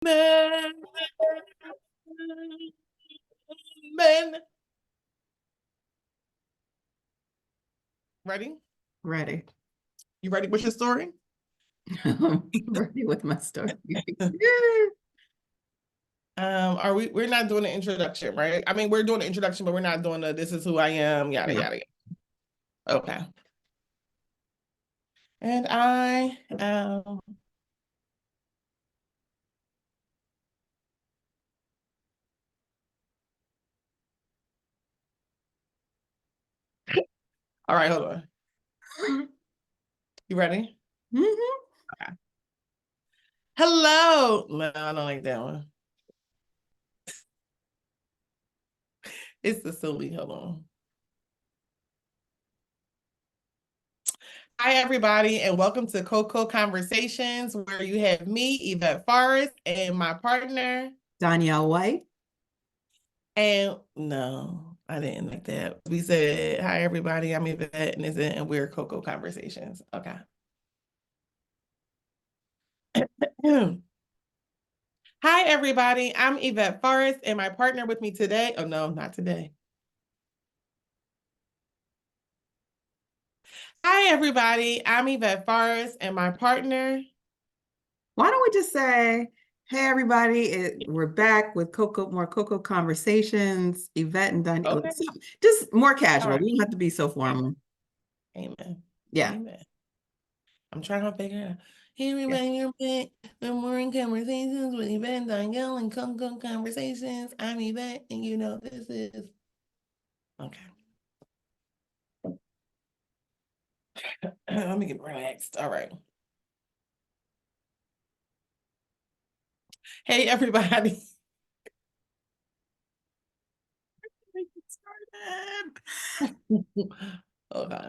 Men. Men. Ready? Ready. You ready with your story? I'm ready with my story. We're not doing an introduction, right? I mean, we're doing an introduction, but we're not doing this is who I am, yada, No. yada, yada. Okay. And I all right, hold on. You ready? Mm-hmm. Okay. Hello. No, I don't like that one. It's the silly. Hold on. Hi, everybody, and welcome to Coco Conversations, where you have me, Yvette Forrest, and my partner. Donielle White. And no, I didn't like that. We said, hi, everybody, I'm Yvette, and we're Coco Conversations. Okay. Hi, everybody, I'm Yvette Forrest, and my partner with me today, oh no, not today. Hi, everybody, I'm Yvette Forrest, and my partner. Why don't we just say, hey, everybody, we're back with more Coco Conversations, Yvette and Donielle. Okay. Just more casual. Right. We don't have to be so formal. Amen. Yeah. Amen. I'm trying to figure it out. Hey, everybody, you're back with more conversations with Yvette, Donielle, and Coco Conversations. I'm Yvette, and you know this is okay. Let me get relaxed. All right. Hey, everybody. Okay.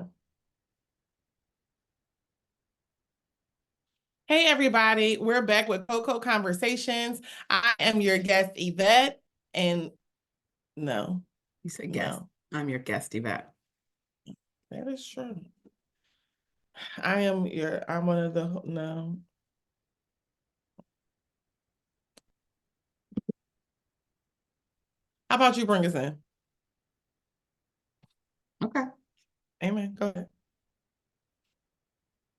Hey, everybody. We're back with Coco Conversations. I am your guest, Yvette, and no. You said guest. No. I'm your guest, Yvette. That is true. I'm one of the, no. How about you bring us in? Okay. Amen. Go ahead.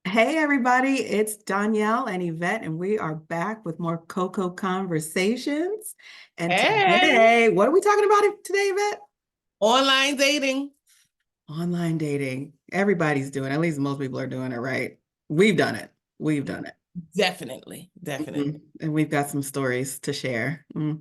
Hey, everybody, it's Donielle and Yvette, and we are back with more Coco Conversations. And today, what are we talking about today, Yvette? Online dating. Online dating. Everybody's doing it. At least most people are doing it, right? We've done it. We've done it. Definitely. And we've got some stories to share. Do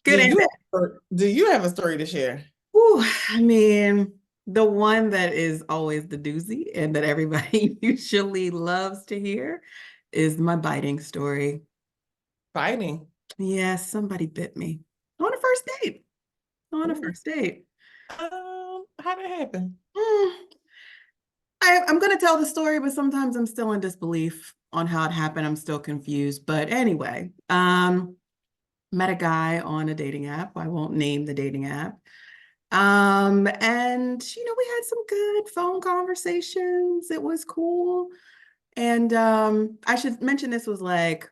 Good and you bad. do you have a story to share? Ooh, I mean, the one that is always the doozy and that everybody usually loves to hear is my biting story. Fighting. Yes, somebody bit me on a first date. On a Ooh. first date. How did it happen? I'm going to tell the story, but sometimes I'm still in disbelief on how it happened. I'm still confused. But anyway, met a guy on a dating app. I won't name the dating app. And we had some good phone conversations. It was cool. And I should mention this was like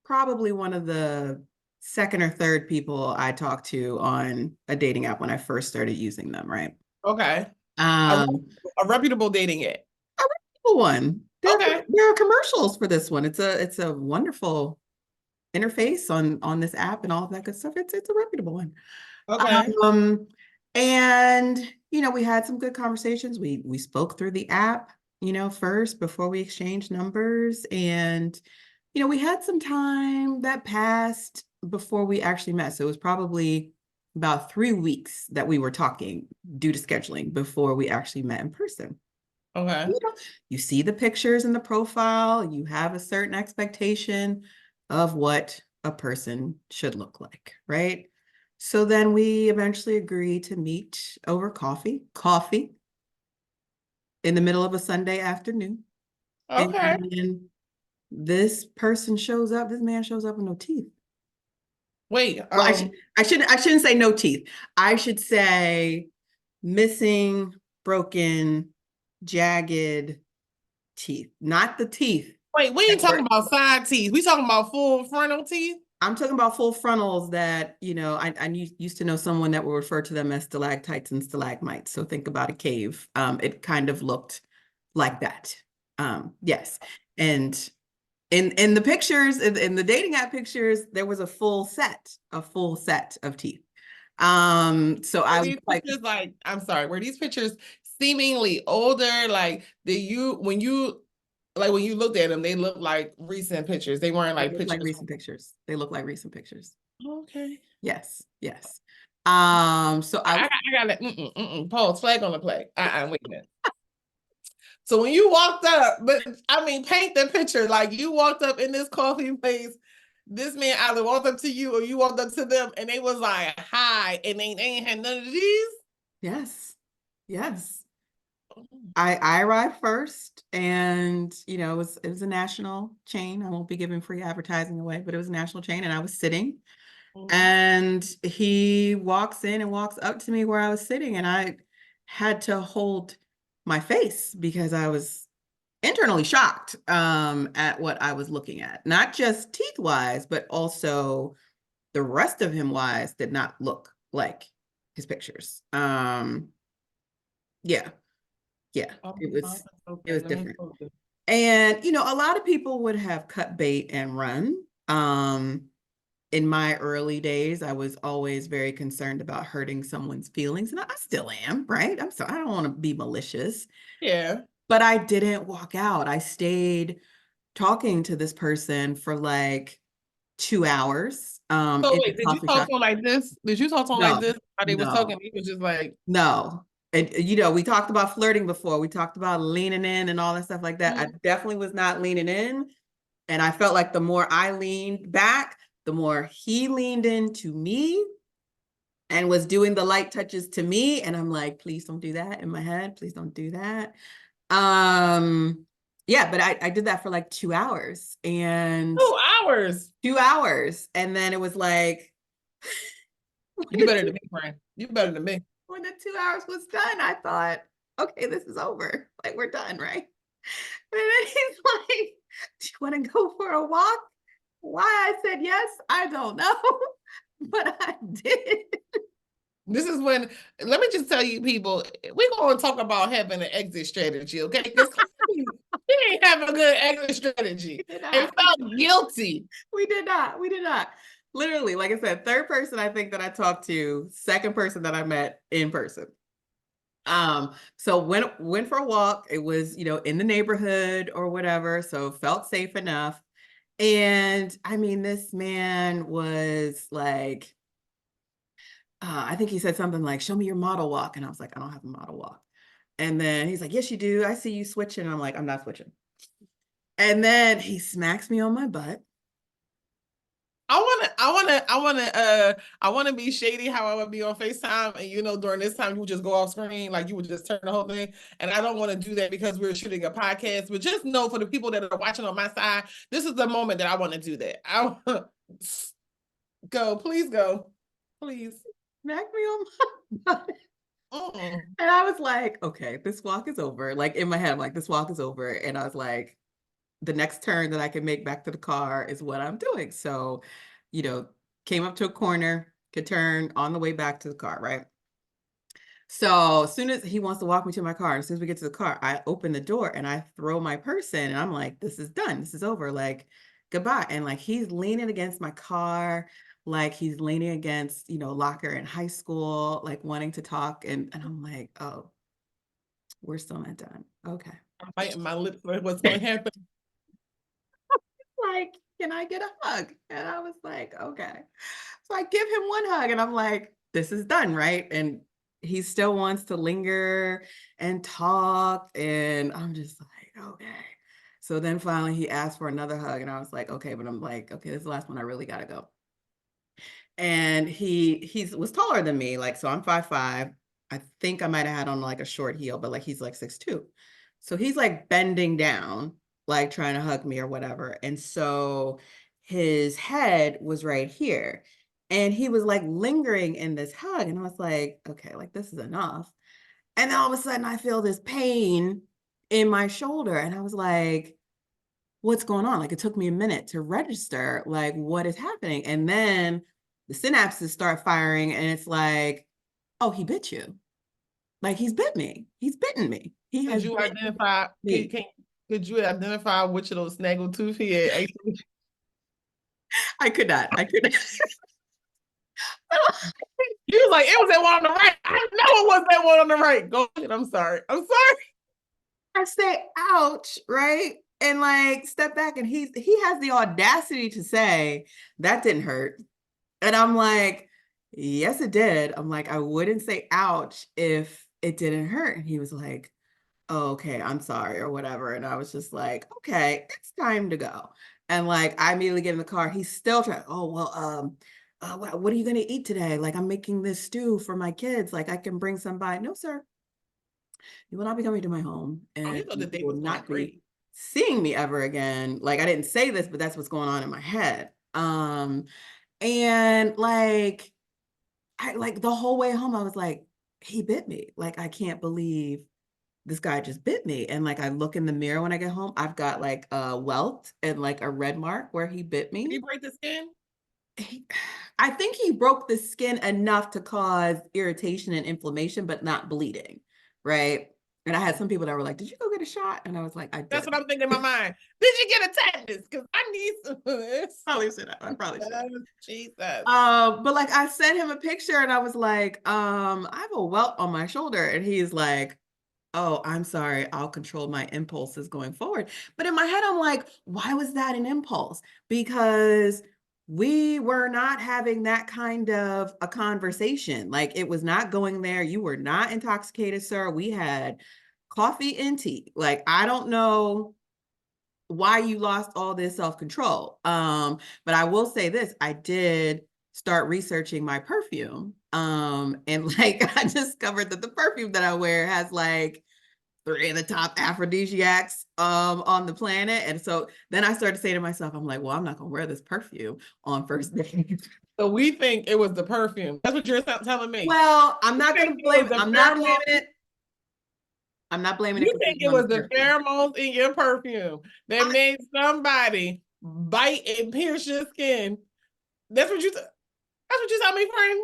probably one of the second or third people I talked to on a dating app when I first started using them, right? Okay. A, Um, a reputable dating app. a reputable one. Okay. There are commercials for this one. It's a wonderful interface on this app and all of that good stuff. It's a reputable one. Okay. And we had some good conversations. We spoke through the app, first before we exchanged numbers. And we had some time that passed before we actually met. So it was probably about 3 weeks that we were talking due to scheduling before we actually met in person. Okay. You see the pictures in the profile, you have a certain expectation of what a person should look like, right? So then we eventually agreed to meet over coffee in the middle of a Sunday afternoon. Okay. And this person shows up, this man shows up with no teeth. Wait. Well, I shouldn't say no teeth. I should say missing, broken, jagged teeth. Not the teeth Wait, we ain't that talking were about side teeth. We talking about full frontal teeth. I'm talking about full frontals that, I used to know someone that would refer to them as stalactites and stalagmites. So think about a cave. It kind of looked like that. Yes. And in the pictures, in the dating app pictures, there was a full set of teeth. So Were I was these like, pictures like, I'm sorry, were these pictures seemingly older? Like, did you when you looked at them, they looked like recent pictures. They weren't they like look like pictures. recent pictures. They look like recent pictures. Okay. Yes, yes. So I was I got it. Pause. Flag on the play. Wait a minute. So when you walked up, but I mean, paint the picture. Like you walked up in this coffee place. This man either walked up to you or you walked up to them, and they was like, "Hi," and they ain't had none of these. yes, yes. I arrived first, and it was a national chain. I won't be giving free advertising away, but it was a national chain, and I was sitting, Mhm. and he walks in and walks up to me where I was sitting, and I had to hold my face because I was internally shocked at what I was looking at, not just teeth wise, but also the rest of him wise did not look like his pictures. Yeah, yeah, Oh, it my, was it okay, was let me different. close this. And a lot of people would have cut bait and run. In my early days, I was always very concerned about hurting someone's feelings, and I still am, right? I don't want to be malicious, Yeah. but I didn't walk out. I stayed talking to this person for like 2 hours So in the wait, did you coffee talk shop. to him like this? Did you talk to him like No, this? How they was no, talking? He was just like, no. And we talked about flirting before. We talked about leaning in and all that stuff like that. I definitely was not leaning in. And I felt like the more I leaned back, the more he leaned into me and was doing the light touches to me. And I'm like, please don't do that in my head. Please don't do that. Yeah, but I did that for like 2 hours and 2 hours. 2 hours. And then it was like, You better than me, friend. You better than me. when the 2 hours was done, I thought, okay, this is over. Like, we're done, right? And then he's like, do you want to go for a walk? Why I said yes, I don't know, but I did. This is when, let me just tell you, people, we're going to talk about having an exit strategy, okay? Because he ain't have a good exit strategy We did and not. felt guilty. We did not. We did not. Literally, like I said, third person I think that I talked to, second person that I met in person. So went for a walk. It was, in the neighborhood or whatever, so felt safe enough. And I mean, this man was like, I think he said something like, show me your model walk. And I was like, I don't have a model walk. And then he's like, yes, you do. I see you switching. And I'm like, I'm not switching. And then he smacks me on my butt. I wanna be shady how I would be on FaceTime. And during this time you would just go off screen, like you would just turn the whole thing. And I don't want to do that because we're shooting a podcast. But just know for the people that are watching on my side, this is the moment that I want to do that. I go, please go. Please. Smack me on my butt. And I was like, okay, this walk is over. Like in my head, I'm like, this walk is over. And I was like, the next turn that I can make back to the car is what I'm doing. So, you know, came up to a corner, could turn on the way back to the car, right? So as soon as he wants to walk me to my car, as soon as we get to the car, I open the door and I throw my purse in and I'm like, this is done. This is over. Like, goodbye. And like he's leaning against my car, like he's leaning against, locker in high school, like wanting to talk. And I'm like, oh, we're still not done. Okay. I'm biting my lips for what's going to happen. Like, can I get a hug? And I was like, okay. So I give him one hug and I'm like, this is done, right? And he still wants to linger and talk. And I'm just like, okay. So then finally he asked for another hug. And I was like, okay, but I'm like, okay, this is the last one. I really gotta go. And he was taller than me, like, so I'm 5'5". I think I might have had on like a short heel, but like he's like 6'2". So he's like bending down, like trying to hug me or whatever. And so his head was right here. And he was like lingering in this hug. And I was like, okay, like this is enough. And then all of a sudden I feel this pain in my shoulder. And I was like, what's going on? Like, it took me a minute to register, like, what is happening? And then the synapses start firing, and it's like, oh, he bit you. Like, he's bit me. He's bitten me. He Could has you bit identify? me. Could you identify which of those snaggle tooth he had? Actually, I could not. I could not. he was like, it was that one on the right. I know it was that one on the right. Go ahead. I'm sorry. I'm sorry. I say, ouch, right? And like step back, and he has the audacity to say that didn't hurt. And I'm like, yes, it did. I'm like, I wouldn't say ouch if it didn't hurt. And he was like, oh, okay, I'm sorry, or whatever. And I was just like, okay, it's time to go. And like I immediately get in the car. He's still trying, oh, well, what are you gonna eat today? Like, I'm making this stew for my kids. Like, I can bring some by. No, sir. You will not be coming to my home, Oh, he and thought the you date will was going not be great. seeing me ever again. Like, I didn't say this, but that's what's going on in my head. And like I like the whole way home, I was like, he bit me. Like, I can't believe this guy just bit me. And like I look in the mirror when I get home, I've got like a welt and like a red mark where he bit Did he me. break the skin? He, I think he broke the skin enough to cause irritation and inflammation, but not bleeding, right? And I had some people that were like, "Did you go get a shot?" And I was like, "I That's did." what I'm thinking in my mind. Did you get a tetanus? Because I need some of this. Probably should have. I probably should have. Jesus. But like I sent him a picture, and I was like, I have a welt on my shoulder, and he's like, oh, I'm sorry, I'll control my impulses going forward. But in my head, I'm like, why was that an impulse? Because we were not having that kind of a conversation. Like, it was not going there. You were not intoxicated, sir. We had coffee and tea. Like, I don't know why you lost all this self-control. But I will say this, I did start researching my perfume. And like I discovered that the perfume that I wear has like three of the top aphrodisiacs on the planet. And so then I started saying to myself, I'm like, well, I'm not gonna wear this perfume on first date. So we think it was the perfume. That's what you're telling me. Well, I'm You not think gonna it blame was it. the I'm not blaming pheromones? it. I'm not blaming it You think completely it on the was the perfume. pheromones in your perfume that I made somebody bite and pierce your skin? That's what you. That's what you tell me, friend.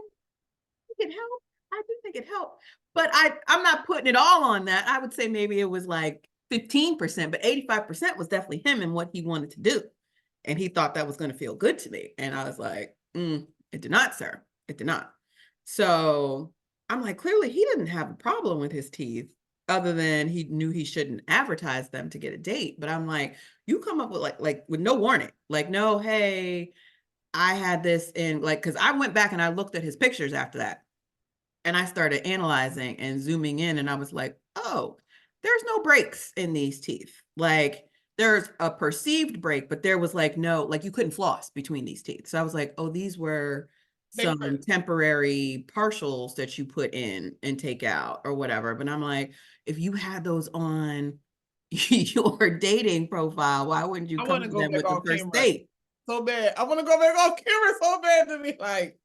think it helped. I do think it helped. But I'm not putting it all on that. I would say maybe it was like 15%, but 85% was definitely him and what he wanted to do. And he thought that was going to feel good to me. And I was like, it did not, sir. It did not. So I'm like, clearly he didn't have a problem with his teeth, other than he knew he shouldn't advertise them to get a date. But I'm like, you come up with like with no warning, like, no, hey, I had this in like, because I went back and I looked at his pictures after that, and I started analyzing and zooming in, and I was like, oh, there's no breaks in these teeth. Like, there's a perceived break, but there was like no, like you couldn't floss between these teeth. So I was like, oh, these were They some hurt. temporary partials that you put in and take out or whatever. But I'm like, if you had those on your dating profile, why wouldn't you I come want to to go them back with the on first camera date? so bad. I want to go back on camera so bad to be like,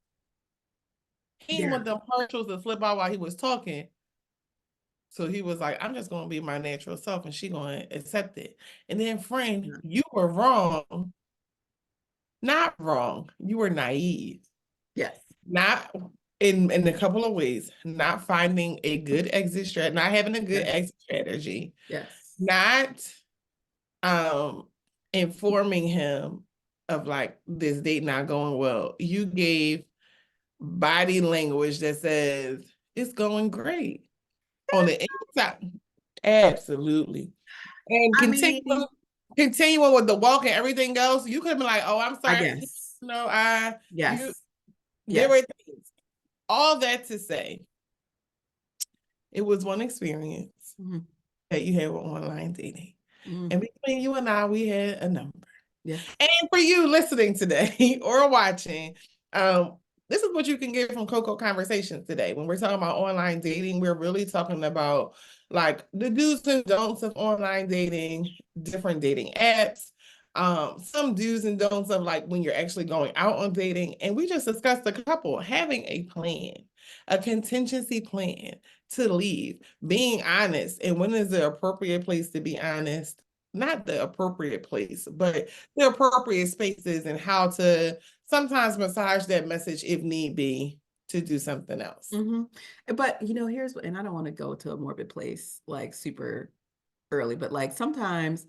he didn't Yeah. want them partials to slip out while he was talking. So he was like, I'm just gonna be my natural self and she gonna accept it. And then, friend, you were wrong. Not wrong. You were naive. Yes. Not in a couple of ways. Not finding a good exit strategy, not having a good Yes. exit strategy, Yes. not um informing him of like this date not going well. You gave body language that says it's going great on the inside. Absolutely. And I mean, continuing with the walk and everything else, you could have been like, oh, I'm I sorry. guess. No, you, Yes. there Yes. were things. All that to say, it was one experience Mhm. that you had with online dating. Mhm. And between you and I, we had a number. Yes. And for you listening today or watching, um, this is what you can get from Coco Conversations today. When we're talking about online dating, we're really talking about like the do's and don'ts of online dating, different dating apps, some do's and don'ts of like when you're actually going out on dating. And we just discussed a couple having a plan, a contingency plan to leave, being honest, and when is the appropriate place to be honest not the appropriate place, but the appropriate spaces and how to sometimes massage that message if need be to do something else. But here's what, and I don't want to go to a morbid place like super early, but like sometimes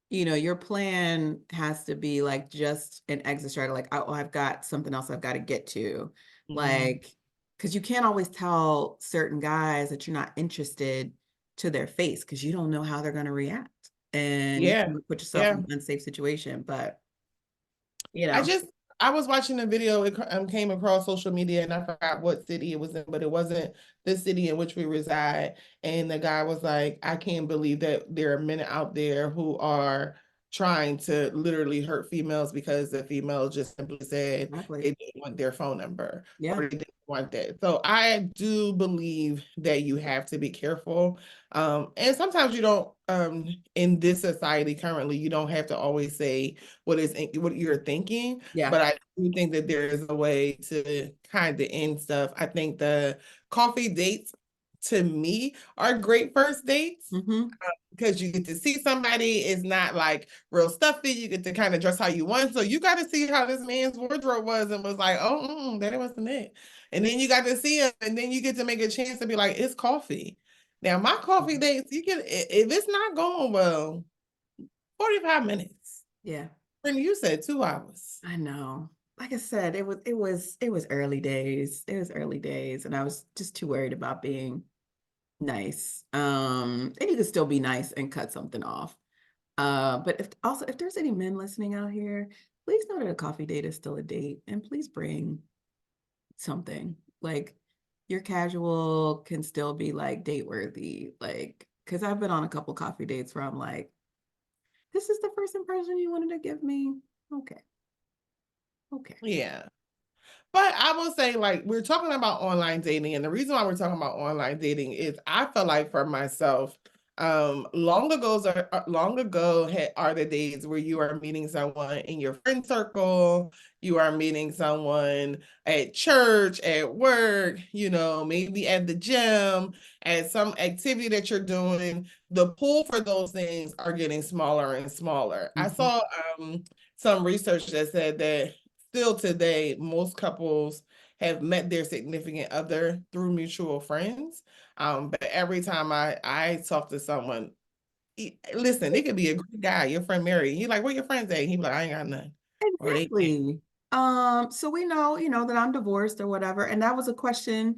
your plan has to be like just an exit strategy. Like, oh, I've got something else I've got to get to. Like, because you can't always tell certain guys that you're not interested to their face because you don't know how they're going to react. And you Yeah. can put yourself in Yeah. an unsafe situation. But, I was watching a video, it came across social media and I forgot what city it was in, but it wasn't the city in which we reside. And the guy was like, I can't believe that there are men out there who are trying to literally hurt females because the female just simply said exactly. they didn't want their phone number Yeah. or they didn't want that. So I do believe that you have to be careful. And sometimes you don't, in this society currently, you don't have to always say what you're thinking. Yeah. But I do think that there is a way to kind of end stuff. I think the coffee dates to me are great first dates because you get to see somebody. It's not like real stuffy. You get to kind of dress how you want. So you got to see how this man's wardrobe was and was like, oh, that wasn't it. And then you got to see him, and then you get to make a chance to be like, it's coffee. Now, my coffee dates, you can, if it's not going well, 45 minutes. Yeah. And you said 2 hours. I know. Like I said, it was early days. It was early days, and I was just too worried about being nice. And you could still be nice and cut something off. But if there's any men listening out here, please know that a coffee date is still a date, and please bring something. Like your casual can still be like date worthy. Like, because I've been on a couple coffee dates where I'm like, this is the first impression you wanted to give me. Okay. Okay. Yeah. But I will say, like, we're talking about online dating, and the reason why we're talking about online dating is I feel like for myself, long ago are the days where you are meeting someone in your friend circle, you are meeting someone at church, at work, maybe at the gym, at some activity that you're doing. The pool for those things are getting smaller and smaller. I saw some research that said that still today, most couples have met their significant other through mutual friends. But every time I talk to someone, listen, it could be a great guy, your friend Mary. He like, where your friends at? He be like, I ain't got none. Or they can't. Exactly. So we know, that I'm divorced or whatever. And that was a question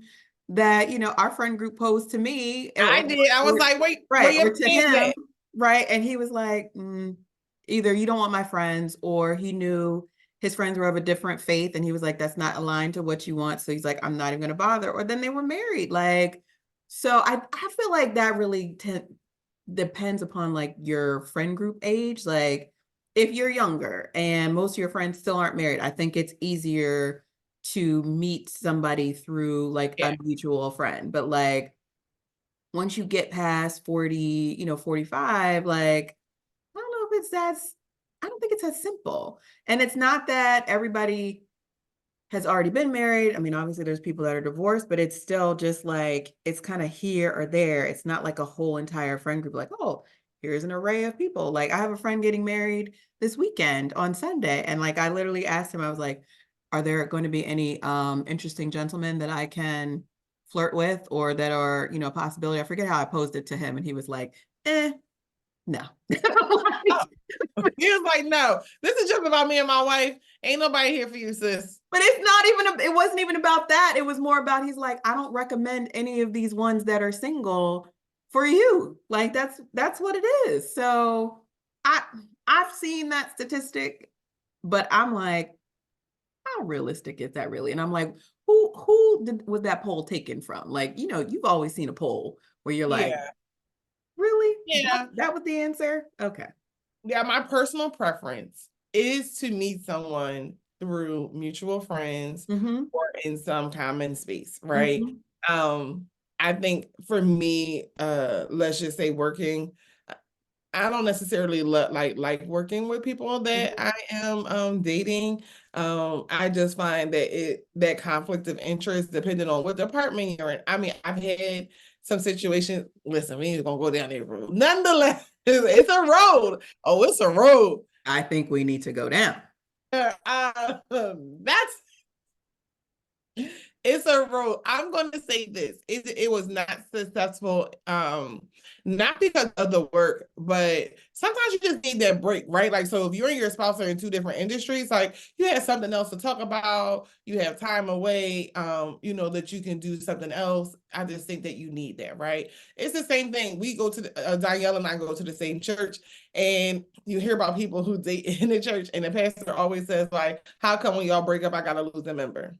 that, our friend group posed to me I did. I was like, wait, where right, your or to friends him, at? right? And he was like, either you don't want my friends, or he knew his friends were of a different faith, and he was like, that's not aligned to what you want. So he's like, I'm not even gonna bother. Or then they were married. Like, so I feel like that really depends upon like your friend group age. Like, if you're younger and most of your friends still aren't married, I think it's easier to meet somebody through like a mutual friend. But like once you get past 40, 45, like I don't know if I don't think it's as simple. And it's not that everybody has already been married. I mean, obviously there's people that are divorced, but it's still just like it's kind of here or there. It's not like a whole entire friend group, like, oh, here's an array of people. Like I have a friend getting married this weekend on Sunday. And like I literally asked him, I was like, are there going to be any interesting gentlemen that I can flirt with or that are, a possibility? I forget how I posed it to him. And he was like, no. He was like, no, this is just about me and my wife. Ain't nobody here for you, sis. But it's not even, it wasn't even about that. It was more about, he's like, I don't recommend any of these ones that are single for you. Like that's what it is. So I've seen that statistic, but I'm like, how realistic is that really? And I'm like, was that poll taken from? Like, you've always seen a poll where you're like, really? Yeah. That was the answer? Okay. Yeah, my personal preference is to meet someone through mutual friends or in some common space, right? I think for me, let's just say working, I don't necessarily like working with people that I am dating. I just find that conflict of interest, depending on what department you're in. I mean, I've had some situations. Listen, we ain't gonna go down that road. Nonetheless, It's a road. Oh, it's a road. I think we need to go down. That's it's a road. I'm going to say this. It was not successful, not because of the work, but sometimes you just need that break, right? Like, so if you and your spouse are in two different industries, like you have something else to talk about, you have time away, that you can do something else. I just think that you need that, right? It's the same thing. We go to Donielle and I go to the same church, and you hear about people who date in the church, and the pastor always says, like, how come when y'all break up, I gotta lose a member?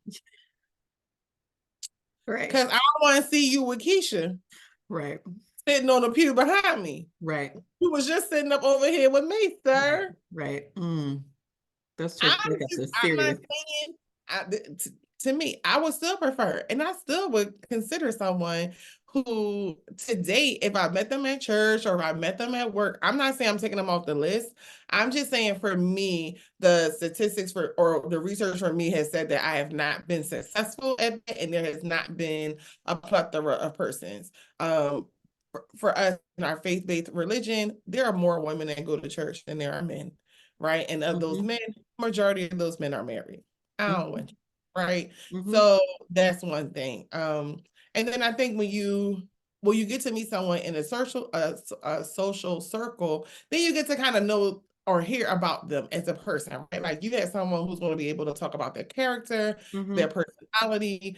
Right. Because I don't want to see you with Keisha Right. sitting on the pew behind me. Right. You was just sitting up over here with me, sir. Right. Those church breakups are I'm not serious. saying, to me, I would still prefer, and I still would consider someone who to date, if I met them at church or if I met them at work, I'm not saying I'm taking them off the list. I'm just saying for me, the statistics or the research for me has said that I have not been successful at it, and there has not been a plethora of persons. For us in our faith-based religion, there are more women that go to church than there are men, right? And of those men, majority of those men are married. I don't want you, right? So that's one thing. And then I think when you get to meet someone in a social circle, then you get to kind of know or hear about them as a person, right? Like you get someone who's going to be able to talk about their character, their personality,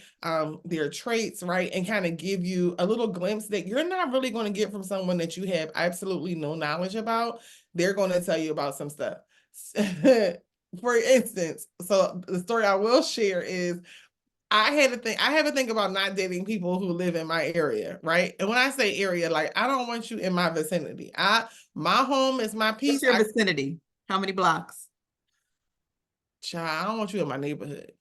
their traits, right? And kind of give you a little glimpse that you're not really going to get from someone that you have absolutely no knowledge about. They're going to tell you about some stuff. For instance, so the story I will share is I have to think about not dating people who live in my area, right? And when I say area, like I don't want you in my vicinity. My home is my What's peace. your vicinity? How many blocks? Child, I don't want you in my neighborhood.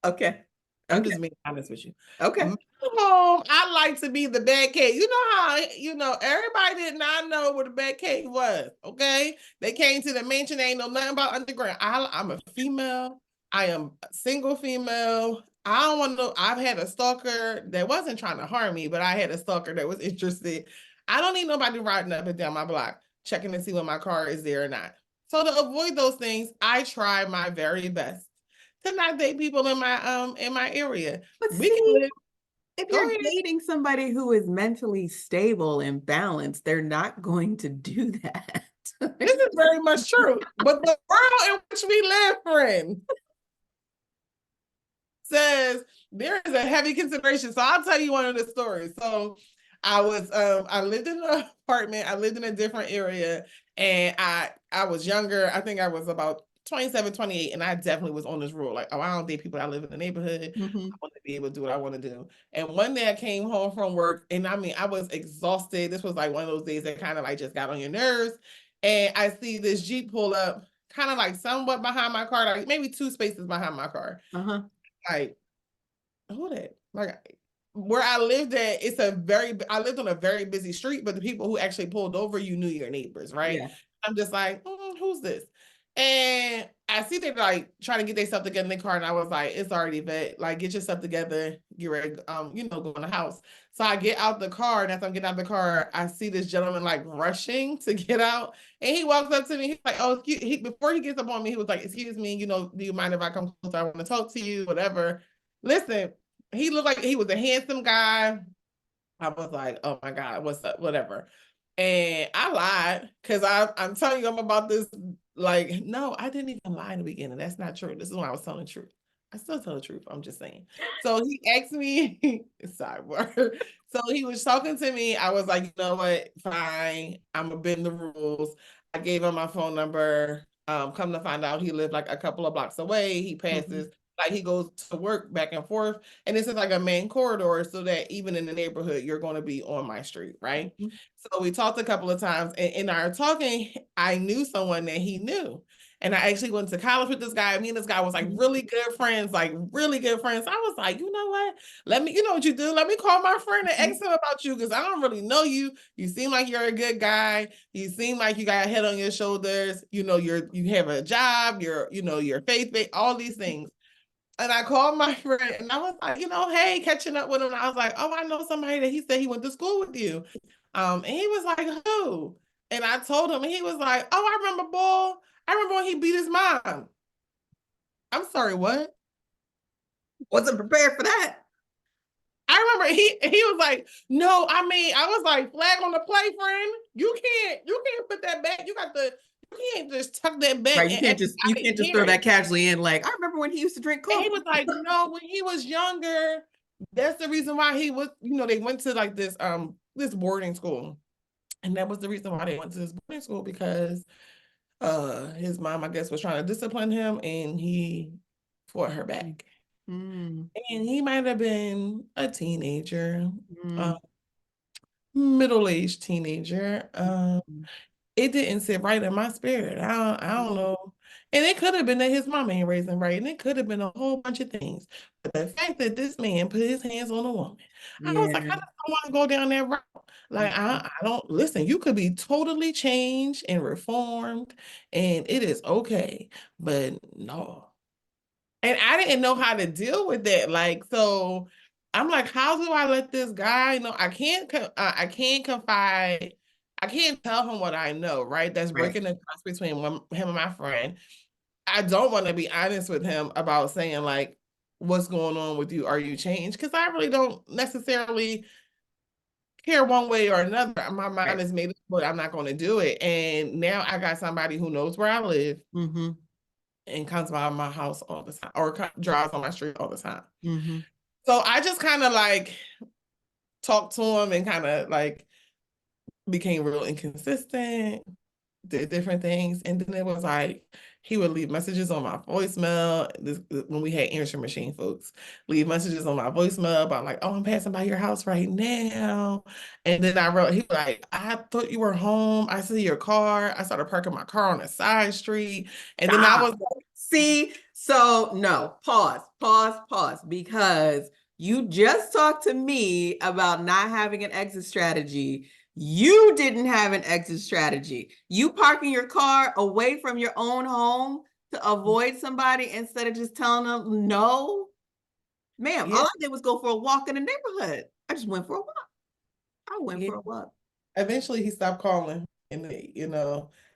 Okay. I'm Okay. just being honest with you. Okay. My home, I like to be the bad cave. You know how, everybody did not know what the bad cave was, okay? They came to the mansion, they ain't know nothing about underground. I'm a female. I am a single female. I don't want to know. I've had a stalker that wasn't trying to harm me, but I had a stalker that was interested. I don't need nobody riding up and down my block, checking to see when my car is there or not. So to avoid those things, I try my very best to not date people in my area. But We can see, live. if Go you're ahead. dating somebody who is mentally stable and balanced, they're not going to do that. This is very much true. But the world in which we live, friend, says there is a heavy consideration. So I'll tell you one of the stories. So I lived in an apartment, I lived in a different area, and I was younger. I think I was about 27, 28, and I definitely was on this rule. Like, oh, I don't date people that live in the neighborhood. I want to be able to do what I want to do. And one day I came home from work, and I mean, I was exhausted. This was like one of those days that kind of like just got on your nerves. And I see this Jeep pull up, kind of like somewhat behind my car, like maybe two spaces behind my car. Like, who that? Like where I lived at, I lived on a very busy street, but the people who actually pulled over, you knew your neighbors, right? Yeah. I'm just like, who's this? And I see they're like trying to get their stuff together in their car, and I was like, it's already vet. Like, get your stuff together, get ready, go in the house. So I get out the car, and as I'm getting out the car, I see this gentleman like rushing to get out, and he walks up to me. He's like, "Oh, before he gets up on me, he was like, excuse me, do you mind if I come closer? I want to talk to you, whatever." Listen, he looked like he was a handsome guy. I was like, oh my God, what's up? Whatever. And I lied because I'm telling you, I'm about this. Like, no, I didn't even lie in the beginning. That's not true. This is when I was telling the truth. I still tell the truth. I'm just saying. So he asked me, sidebar. So he was talking to me. I was like, you know what? Fine. I'm gonna bend the rules. I gave him my phone number. Come to find out, he lived like a couple of blocks away. He passes, like he goes to work back and forth. And this is like a main corridor, so that even in the neighborhood, you're going to be on my street, right? So we talked a couple of times, and in our talking, I knew someone that he knew. And I actually went to college with this guy. Me and this guy was like really good friends, like really good friends. I was like, you know what? You know what you do? Let me call my friend and ask him about you, because I don't really know you. You seem like you're a good guy. You seem like you got a head on your shoulders. You have a job. You're faith-based, all these things. And I called my friend, and I was like, hey, catching up with him. And I was like, oh, I know somebody that he said he went to school with you. And he was like, who? And I told him, and he was like, oh, I remember, boy. I remember when he beat his mom. I'm sorry, what? Wasn't prepared for that. I remember he was like, no, I mean, I was like, flag on the play, friend. You can't put that back. You can't just tuck that back Right. and act You like I can't didn't just hear throw it. that casually in like, I remember when he used to drink And coffee. he was like, no, when he was younger, that's the reason why he was, they went to like this boarding school. And that was the reason why they went to this boarding school because his mom, I guess, was trying to discipline him and he fought her back. Mm, And he might have been a teenager, mm, middle-aged teenager. mm, It didn't sit right in my spirit. I don't know. And it could have been that his mom ain't raising right, and it could have been a whole bunch of things. But the fact that this man put his hands on a woman, I was like, I yeah. just don't want to go down that route. Like, I don't listen, you could be totally changed and reformed, and it is okay. But no. And I didn't know how to deal with that. Like, so I'm like, how do I let this guy know? I can't confide. I can't tell him what I know, right? That's Right. breaking the trust between him and my friend. I don't want to be honest with him about saying like, what's going on with you? Are you changed? Because I really don't necessarily care one way or another. My mind Right. is made up, but I'm not going to do it. And now I got somebody who knows where I live Mm-hmm. and comes by my house all the time or drives on my street all the time. Mm-hmm. So I just kind of like talked to him and kind of like became real inconsistent, did different things. And then it was like he would leave messages on my voicemail. This when we had answering machine folks, leave messages on my voicemail about like, oh, I'm passing by your house right now. And then I wrote, he was like, I thought you were home. I see your car. I started parking my car on a side street. And then I Stop. was like, See, so no, pause, because you just talked to me about not having an exit strategy. You didn't have an exit strategy. You parking your car away from your own home to avoid somebody instead of just telling them no. Ma'am, all yeah, I did was go for a walk in the neighborhood. I just went for a walk. I went yeah. for a walk. Eventually he stopped calling and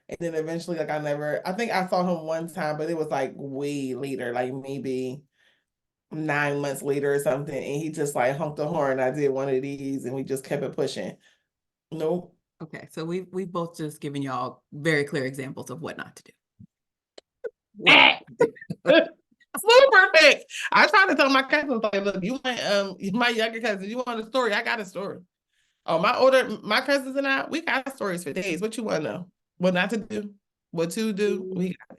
and then eventually like I think I saw him one time, but it was like way later, like maybe 9 months later or something, and he just like honked the horn. I did one of these and we just kept it pushing. Nope. Okay, so we've both just given y'all very clear examples of what not to do. What not Ah! to do. Super thick. I try to tell my cousins like, look, my younger cousins, you want a story? I got a story. Oh, my cousins and I, we got stories for days. What you want to know? What not to do? What to do? We got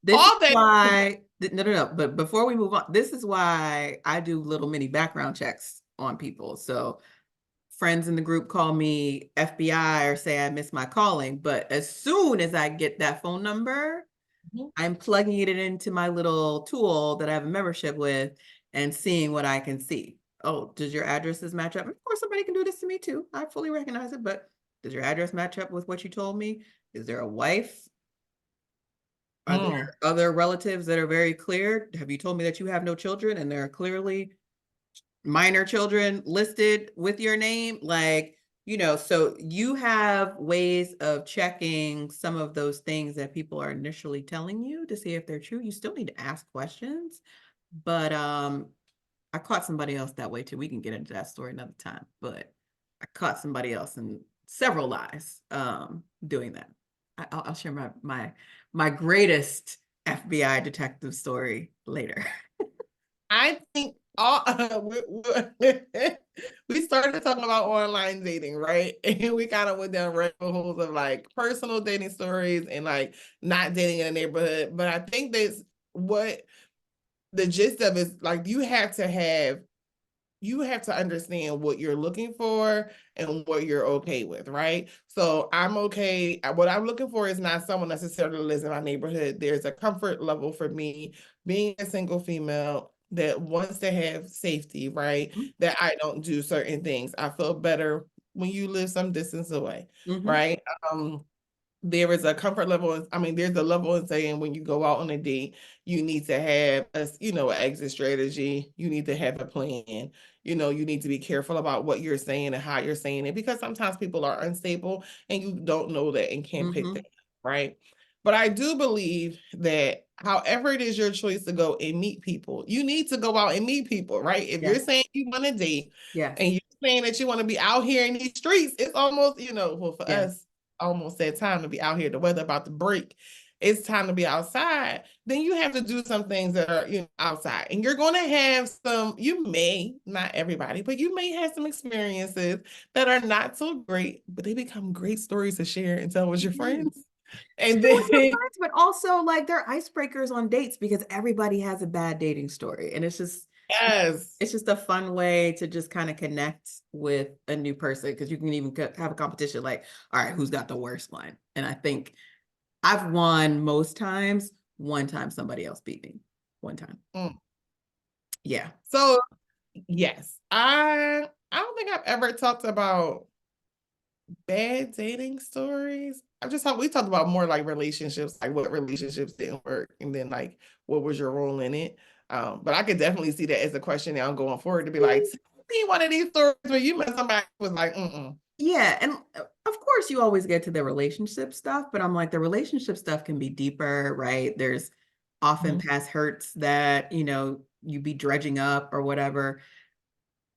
This is all that. why, no. But before we move on, this is why I do little mini background checks on people. So friends in the group call me FBI or say I missed my calling. But as soon as I get that phone number, Mhm. I'm plugging it into my little tool that I have a membership with and seeing what I can see. Oh, does your addresses match up? Of course, somebody can do this to me too. I fully recognize it, but does your address match up with what you told me? Is there a wife? Are there Mm. other relatives that are very clear? Have you told me that you have no children and there are clearly minor children listed with your name? Like, so you have ways of checking some of those things that people are initially telling you to see if they're true. You still need to ask questions, but I caught somebody else that way too. We can get into that story another time, but I caught somebody else in several lies doing that. I'll share my greatest FBI detective story later. I think all we started talking about online dating, right? And we kind of went down rabbit holes of like personal dating stories and like not dating in a neighborhood. But I think that's what the gist of is like you have to understand what you're looking for and what you're okay with, right? So I'm okay. What I'm looking for is not someone necessarily lives in my neighborhood. There's a comfort level for me being a single female that wants to have safety, right? That I don't do certain things. I feel better when you live some distance away, Mm-hmm. right? Um, there is a comfort level. I mean, there's a level in saying when you go out on a date, you need to have a, an exit strategy. You need to have a plan. You need to be careful about what you're saying and how you're saying it, because sometimes people are unstable and you don't know that and can't pick that up, right? But I do believe that however it is your choice to go and meet people, you need to go out and meet people, right? If you're Yes. saying you want to date Yes. and you're saying that you want to be out here in these streets, it's almost, well, for Yes. us, almost that time to be out here. The weather about to break. It's time to be outside. Then you have to do some things that are, outside. And you're going to have some, you may, not everybody, but you may have some experiences that are not so great, but they become great stories to share and tell with your friends. And Share with your then, friends, but also like they're icebreakers on dates because everybody has a bad dating story. And yes. it's just a fun way to just kind of connect with a new person, because you can even have a competition like, all right, who's got the worst one? And I think I've won most times. One time somebody else beat me. One time. Mm. Yeah. So yes, I don't think I've ever talked about bad dating stories. We talked about more like relationships, like what relationships didn't work, and then like what was your role in it. But I could definitely see that as a question now going forward to be like, tell me one of these stories where you met somebody who was like, Yeah, and of course you always get to the relationship stuff, but I'm like, the relationship stuff can be deeper, right? There's often past hurts that, you be dredging up or whatever.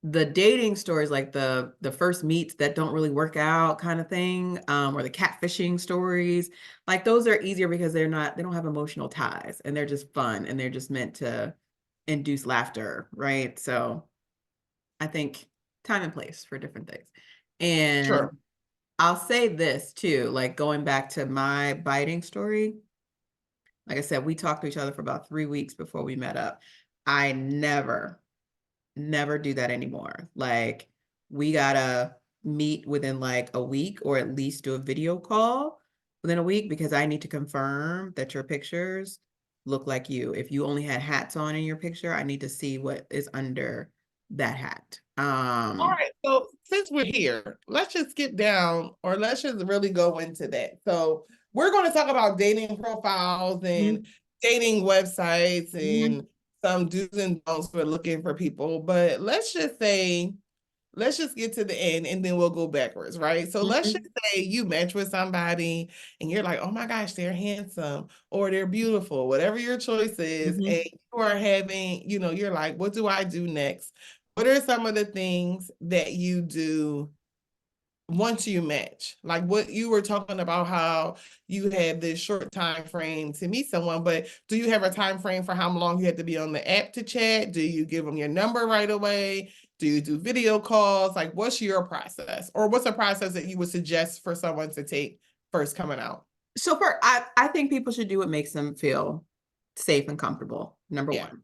The dating stories, like the first meets that don't really work out kind of thing, or the catfishing stories, like those are easier because they don't have emotional ties, and they're just fun, and they're just meant to induce laughter, right? So I think time and place for different things. And Sure. I'll say this too, like going back to my biting story, like I said, we talked to each other for about 3 weeks before we met up. I never do that anymore. Like, we gotta meet within like a week, or at least do a video call within a week, because I need to confirm that your pictures look like you. If you only had hats on in your picture, I need to see what is under that hat. All right. So since we're here, let's just skip down, or let's just really go into that. So we're going to talk about dating profiles and dating websites and some do's and don'ts for looking for people. But let's just get to the end and then we'll go backwards, right? So let's just say you match with somebody and you're like, oh my gosh, they're handsome or they're beautiful, whatever your choice is. And you are having, you're like, what do I do next? What are some of the things that you do once you match? Like what you were talking about, how you had this short time frame to meet someone, but do you have a time frame for how long you had to be on the app to chat? Do you give them your number right away? Do you do video calls? Like what's your process, or what's a process that you would suggest for someone to take first coming out? So I think people should do what makes them feel safe and comfortable, number one.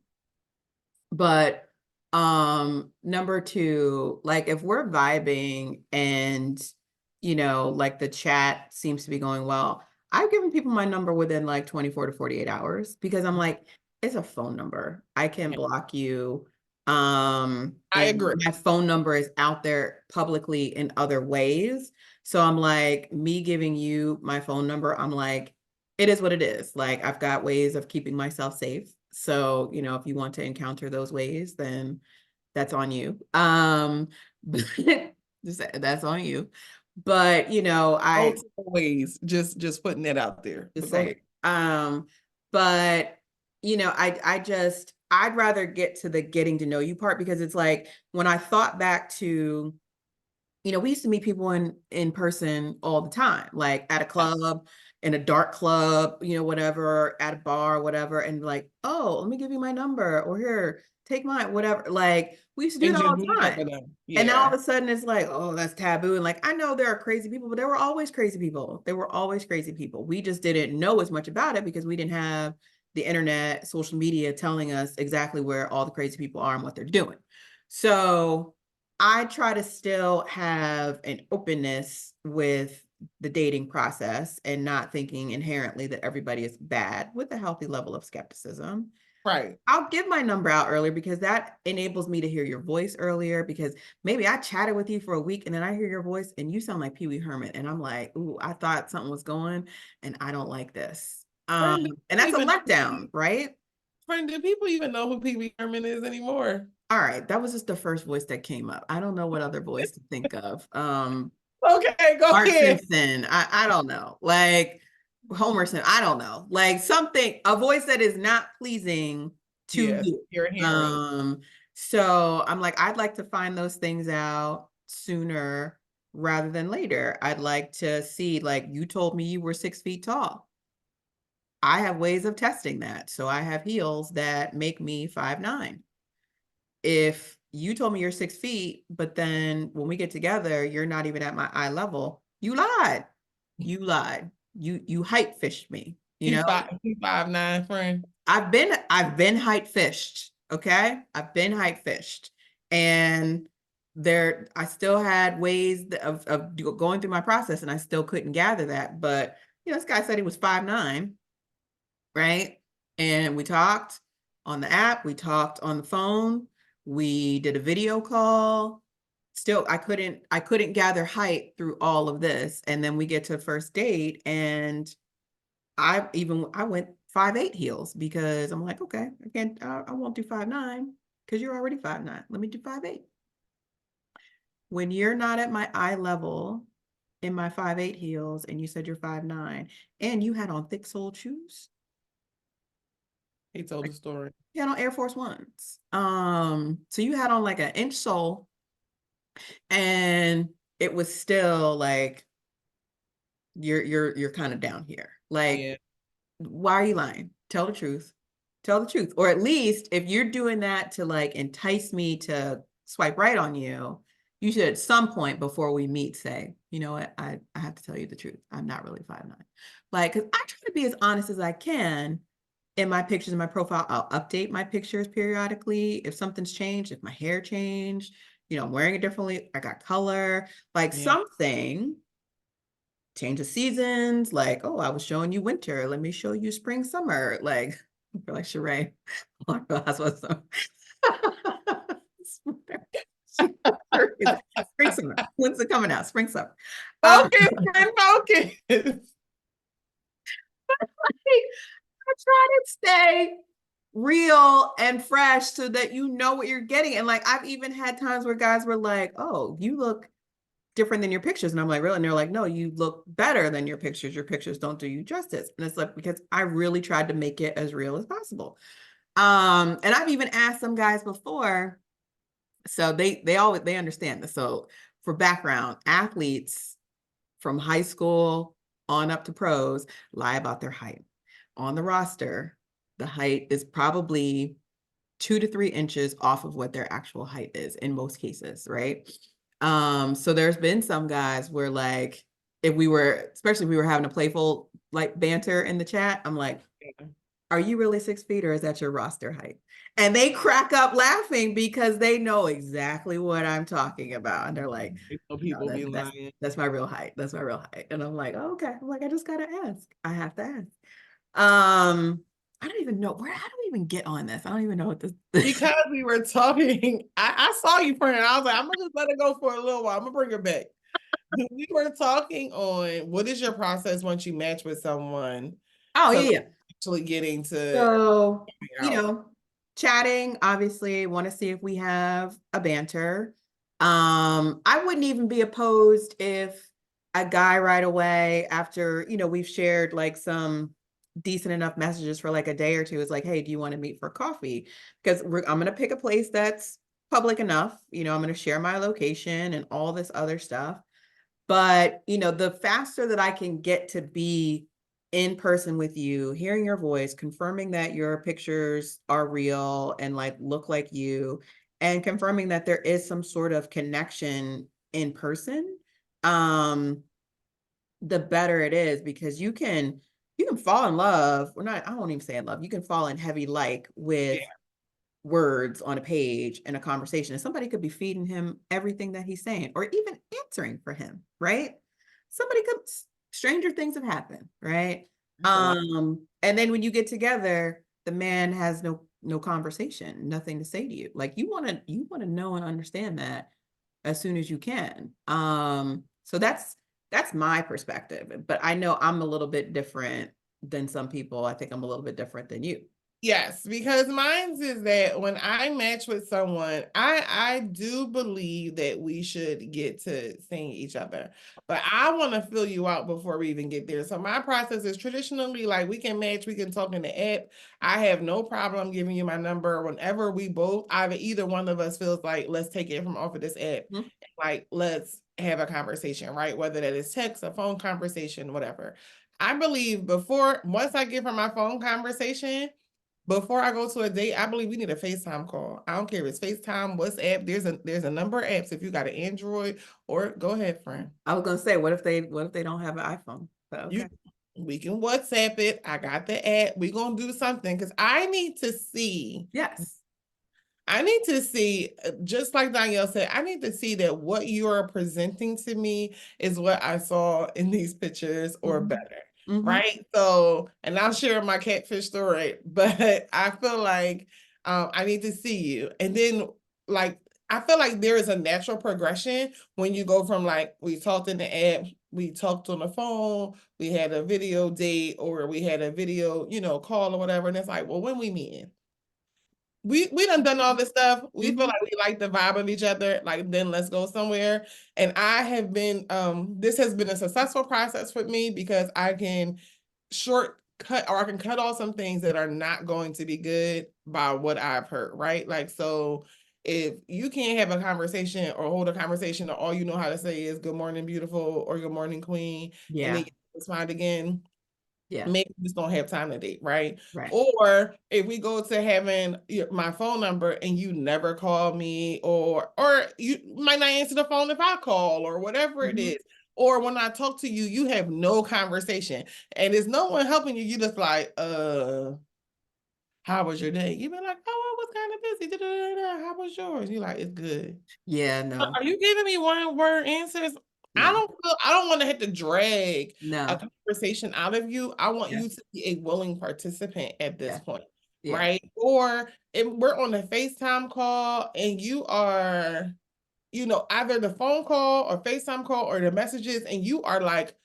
But number two, like if we're vibing and like the chat seems to be going well, I've given people my number within like 24 to 48 hours, because I'm like, it's a phone number. I can block you. I And agree. my phone number is out there publicly in other ways. So I'm like, me giving you my phone number, I'm like, it is what it is. Like, I've got ways of keeping myself safe. So, if you want to encounter those ways, then that's on you. But that's on you. But, I Multiple ways, just putting that out there. just But go ahead. say, but I'd rather get to the getting to know you part, because it's like when I thought back to, we used to meet people in person all the time, like at a club, in a dark club, whatever, at a bar, whatever, and like, oh, let me give you my number, or here, take mine, whatever. Like, we used to do And that just all the meet up time. with them. And now all Yeah. of a sudden it's like, oh, that's taboo. And like, I know there are crazy people, but there were always crazy people. There were always crazy people. We just didn't know as much about it because we didn't have the internet, social media telling us exactly where all the crazy people are and what they're doing. So I try to still have an openness with the dating process, and not thinking inherently that everybody is bad, with a healthy level of skepticism. Right. I'll give my number out earlier because that enables me to hear your voice earlier, because maybe I chatted with you for a week and then I hear your voice and you sound like Pee Wee Herman. And I'm like, ooh, I thought something was going and I don't like this. Friend, And that's a even letdown, right? friend, do people even know who Pee Wee Herman is anymore? All right. That was just the first voice that came up. I don't know what other voice to think of. Okay, go Art ahead. Simpson. I don't know. Like Homer Simpson. I don't know. Like something, a voice that is not pleasing to Yes, you. you're hearing. So I'm like, I'd like to find those things out sooner rather than later. I'd like to see, like, you told me you were 6 feet tall. I have ways of testing that. So I have heels that make me 5'9". If you told me you're 6 feet, but then when we get together, you're not even at my eye level, you lied. You lied. You height fished me, you know? He's 5'9", friend. I've been height fished. Okay. I've been height fished. And there I still had ways of going through my process and I still couldn't gather that. But this guy said he was 5'9", right? And we talked on the app, we talked on the phone, we did a video call. Still, I couldn't gather height through all of this. And then we get to first date and I went 5'8" heels because I'm like, okay, I won't do 5'9" because you're already 5'9". Let me do 5'8". When you're not at my eye level in my 5'8" heels and you said you're 5'9" and you had on thick soled shoes, He told the story. you had on Air Force Ones. So you had on like an inch sole and it was still like you're kind of down here. Like, Yeah. why are you lying? Tell the truth. Tell the truth. Or at least if you're doing that to like entice me to swipe right on you, you should at some point before we meet say, you know what, I have to tell you the truth. I'm not really 5'9". Like, because I try to be as honest as I can in my pictures in my profile. I'll update my pictures periodically. If something's changed, if my hair changed, I'm wearing it differently, I got color, like Yeah. something change of seasons, like, oh, I was showing you winter, let me show you spring, summer, like, you're like Sheree. Spring, summer. When's it coming out? Spring, summer. Focus, friend, focus. I try to stay real and fresh so that you know what you're getting. And like, I've even had times where guys were like, oh, you look different than your pictures. And I'm like, really? And they're like, no, you look better than your pictures. Your pictures don't do you justice. And it's like, because I really tried to make it as real as possible. And I've even asked some guys before, so they understand this. So for background, athletes from high school on up to pros lie about their height. On the roster, the height is probably 2 to 3 inches off of what their actual height is in most cases, right? So there's been some guys where like, especially if we were having a playful like banter in the chat, I'm like, are you really 6 feet or is that your roster height? And they crack up laughing because they know exactly what I'm talking about. And they're like, no, People be lying. that's my real height. That's my real height. And I'm like, oh, okay. I'm like, I just gotta ask. I have to ask. I don't even know how do we even get on this? I don't even know what this Because we were talking, I saw you, friend. I was like, I'm gonna just let it go for a little while. I'm gonna bring it back. We were talking on what is your process once you match with someone Oh, to yeah. actually getting to So, out. chatting, obviously, want to see if we have a banter. I wouldn't even be opposed if a guy right away after, we've shared like some decent enough messages for like a day or two is like, hey, do you want to meet for coffee? Because I'm going to pick a place that's public enough. I'm going to share my location and all this other stuff. But, the faster that I can get to be in person with you, hearing your voice, confirming that your pictures are real and like look like you, and confirming that there is some sort of connection in person, the better it is, because you can fall in love, or not, I won't even say in love, you can fall in heavy like with Yeah. words on a page in a conversation, and somebody could be feeding him everything that he's saying or even answering for him, right? Stranger things have happened, right? That's a lot. And then when you get together, the man has no conversation, nothing to say to you. Like you want to know and understand that as soon as you can. So that's my perspective. But I know I'm a little bit different than some people. I think I'm a little bit different than you. Yes, because mine's is that when I match with someone, I do believe that we should get to seeing each other. But I want to fill you out before we even get there. So my process is traditionally like we can match, we can talk in the app. I have no problem giving you my number whenever we both either one of us feels like let's take it from off of this app. Mhm. Like let's have a conversation, right? Whether that is text, a phone conversation, whatever. I believe once I give her my phone conversation, before I go to a date, I believe we need a FaceTime call. I don't care if it's FaceTime, WhatsApp. There's a number of apps if you got an Android or go ahead, friend. I was gonna say, what if they don't have an iPhone? But You okay. we can WhatsApp it. I got the app. We gonna do something because I need to see. Yes. I need to see, just like Danielle said, I need to see that what you are presenting to me is what I saw in these pictures or Mhm. better. Mhm. Right. So, and I'll share my catfish story, but I feel like I need to see you. And then, like, I feel like there is a natural progression when you go from like, we talked in the app, we talked on the phone, we had a video date, or we had a video, call or whatever. And it's like, well, when we meet? We done all this stuff. We feel Mhm. like we like the vibe of each other. Like then let's go somewhere. And I have been this has been a successful process for me because I can shortcut or I can cut off some things that are not going to be good by what I've heard, right? Like so if you can't have a conversation or hold a conversation or all you know how to say is good morning, beautiful, or good morning, queen, and then Yeah. you respond again, Yeah. maybe we just don't have time to date, right? Right. Or if we go to having my phone number and you never call me, or you might not answer the phone if I call, or whatever it Mhm. is. Or when I talk to you, you have no conversation and there's no one helping you. You just like, how was your day? You be like, oh, I was kind of busy. Da-da-da-da. How was yours? You like, it's good. Yeah, no. Are you giving me one word answers? No. I don't want to have to drag a No. conversation out of you. I want Yeah. you to be a willing participant at this Yeah. point, Yeah. right? Or if we're on a FaceTime call and you are, either the phone call or FaceTime call or the messages, and you are like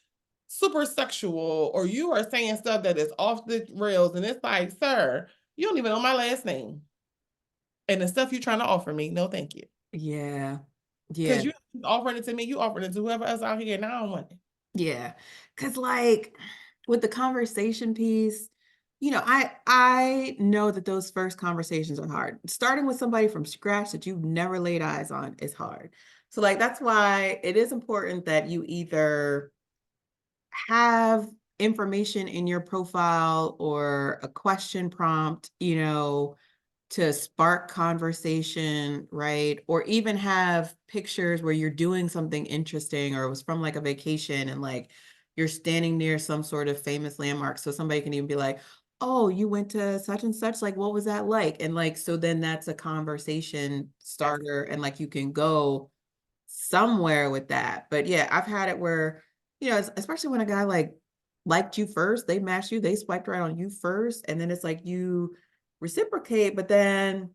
super sexual or you are saying stuff that is off the rails, and it's like, sir, you don't even know my last name. And the stuff you're trying to offer me, no, thank you. Yeah. Yeah. Because you offering it to me, you offering it to whoever else out here, and I don't want it. Yeah. Cause like with the conversation piece, I know that those first conversations are hard. Starting with somebody from scratch that you've never laid eyes on is hard. So like that's why it is important that you either have information in your profile or a question prompt, to spark conversation, right? Or even have pictures where you're doing something interesting or it was from like a vacation and like you're standing near some sort of famous landmark. So somebody can even be like, oh, you went to such and such, like what was that like? And like, so then that's a conversation Yes. starter and like you can go somewhere with that. But yeah, I've had it where, especially when a guy like liked you first, they matched you, they swiped right on you first, and then it's like you reciprocate, but then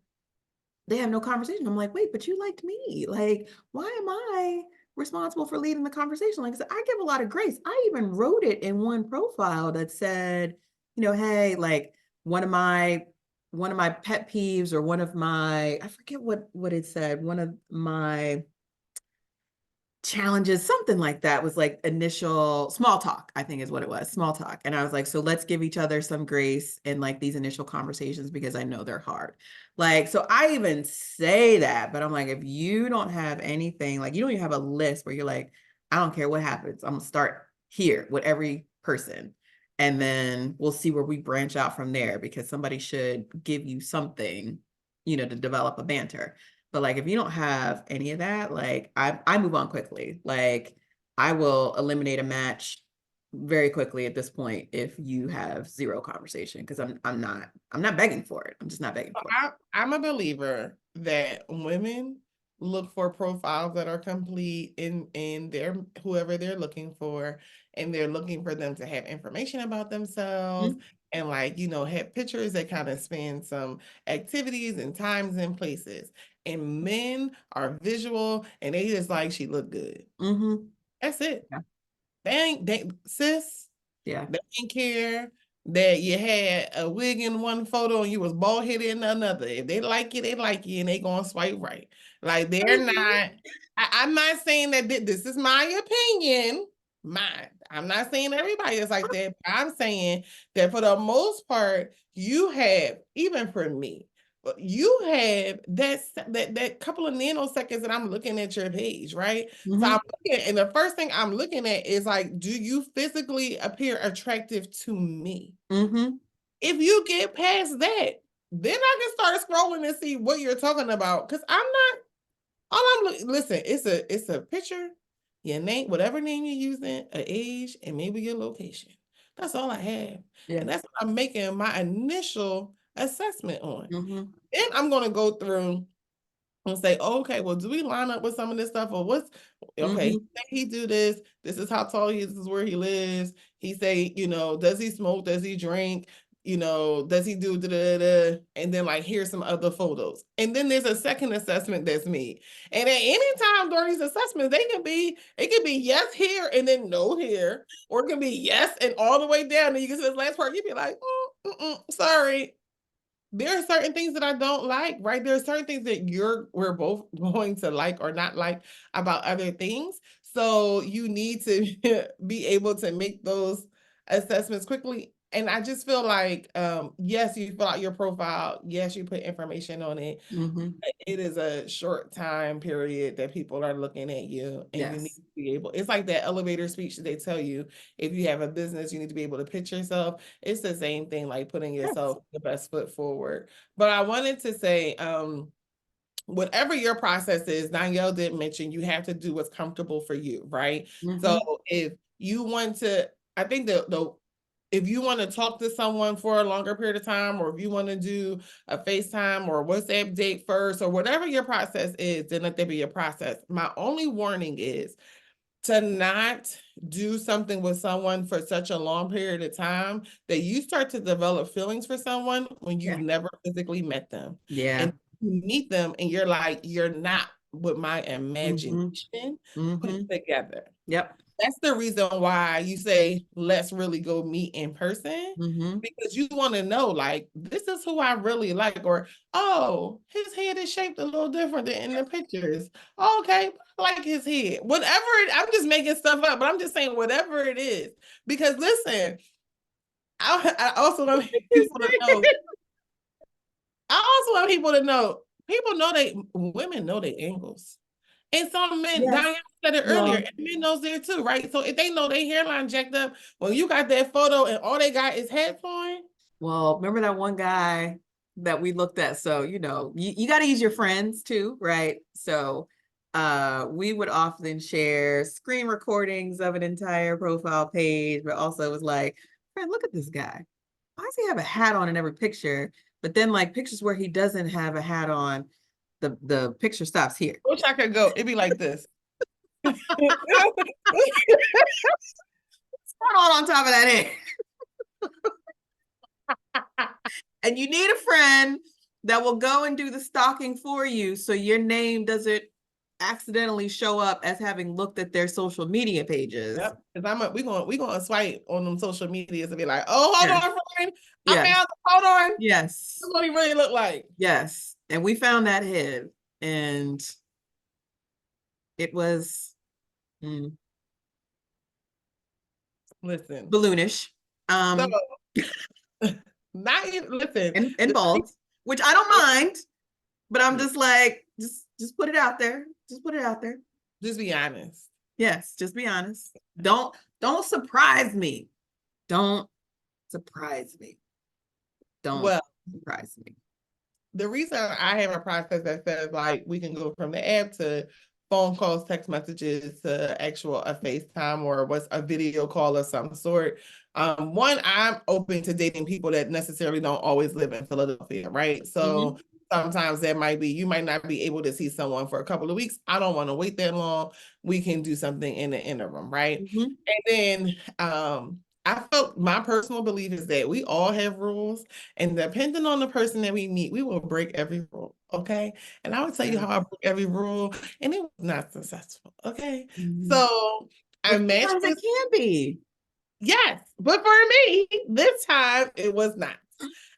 they have no conversation. I'm like, wait, but you liked me. Like, why am I responsible for leading the conversation? Like I said, I give a lot of grace. I even wrote it in one profile that said, hey, like one of my pet peeves or one of my, I forget what it said, one of my challenges, something like that was like initial small talk, I think is what it was, small talk. And I was like, so let's give each other some grace in like these initial conversations because I know they're hard. Like, so I even say that, but I'm like, if you don't have anything, like you don't even have a list where you're like, I don't care what happens, I'm gonna start here with every person. And then we'll see where we branch out from there because somebody should give you something, to develop a banter. But like if you don't have any of that, like I move on quickly. Like I will eliminate a match very quickly at this point if you have zero conversation because I'm not begging for it. I'm just not begging for it. I'm a believer that women look for profiles that are complete in their whoever they're looking for, and they're looking for them to have information about themselves, Mhm. and like, you know, have pictures that kind of span some activities and times and places. And men are visual and they just like, she look good. Mm-hmm. That's it. Yeah. Sis, Yeah. they didn't care that you had a wig in one photo and you was bald headed in another. If they like you, they like you, and they gonna swipe right. Like they're not. I'm not saying that this is my opinion. Mine. I'm not saying everybody is like that. But I'm saying that for the most part, you have, even for me, you have that couple of nanoseconds that I'm looking at your page, right? So Mm-hmm. I'm looking, and the first thing I'm looking at is like, do you physically appear attractive to me? Mm-hmm. If you get past that, then I can start scrolling and see what you're talking about. Because I'm not all I'm listen, it's a picture, your name, whatever name you're using, a age, and maybe your location. That's all I have. Yeah. And that's what I'm making my initial assessment on. Mm-hmm. Then I'm gonna go through and say, oh, okay, well, do we line up with some of this stuff? Or what's okay, Mm-hmm. he do this, this is how tall he is, this is where he lives. He say, you know, does he smoke? Does he drink? You know, does he do da da da? And then like here's some other photos. And then there's a second assessment that's made. And at any time during these assessments, it can be yes here and then no here, or it can be yes and all the way down. And you can see this last part, you'd be like, sorry, there are certain things that I don't like, right? There are certain things that we're both going to like or not like about other things. So you need to be able to make those assessments quickly. And I just feel like, yes, you fill out your profile. Yes, you put information on it. Mm-hmm. It is a short time period that people are looking at you, and you need Yes. to be able, it's like that elevator speech that they tell you, if you have a business, you need to be able to pitch yourself. It's the same thing, like putting Yes. yourself the best foot forward. But I wanted to say, whatever your process is, Danielle did mention you have to do what's comfortable for you, right? So Mm-hmm. if you want to, I think the if you want to talk to someone for a longer period of time, or if you want to do a FaceTime or WhatsApp date first, or whatever your process is, then let there be a process. My only warning is to not do something with someone for such a long period of time that you start to develop feelings for someone when you've Yeah. never physically met them. Yeah. And you meet them and you're like, you're not what my Mm-hmm. imagination put Mm-hmm. together. Yep. That's the reason why you say, let's really go meet in person, Mm-hmm. because you want to know, like, this is who I really like, or, oh, his head is shaped a little different than in the pictures. Okay, I like his head. Whatever I'm just making stuff up, but I'm just saying whatever it is. Because listen, I also want people to know, people know women know their angles. And some men, Yes. Diane said it earlier, Well, and men knows there too, right? So if they know their hairline jacked up, when you got that photo and all they got is head on. well, remember that one guy that we looked at? So, you got to use your friends too, right? So, we would often share screen recordings of an entire profile page, but also it was like, friend, look at this guy. Why does he have a hat on in every picture? But then like pictures where he doesn't have a hat on, the picture stops here. Wish I could go. It'd be like this. What's going on top of that head? And you need a friend that will go and do the stalking for you so your name doesn't accidentally show up as having looked at their social media pages. Yep. Because we gonna swipe on them social medias and be like, oh, hold Yes. on, friend. I Yes. found hold on. Yes. This is what he really looked like. Yes. And we found that head, and it was Listen. balloonish. So not even listen. And bald, which I don't mind, but I'm just like, just put it out there. Just put it out there. Just be honest. Yes, just be honest. Don't surprise me. Don't surprise me. Don't surprise me. The reason I have a process that says like we can go from the app to phone calls, text messages to actual a FaceTime or what's a video call of some sort. One, I'm open to dating people that necessarily don't always live in Philadelphia, right? So sometimes that might be, you might not be able to see someone for a couple of weeks. I don't want to wait that long. We can do something in the interim, right? And then I felt my personal belief is that we all have rules, and depending on the person that we meet, we will break every rule. Okay. And I would tell you Yeah. how I broke every rule, and it was not successful. Okay. Mhm. So I But matched sometimes it with, can be. yes, but for me, this time it was not.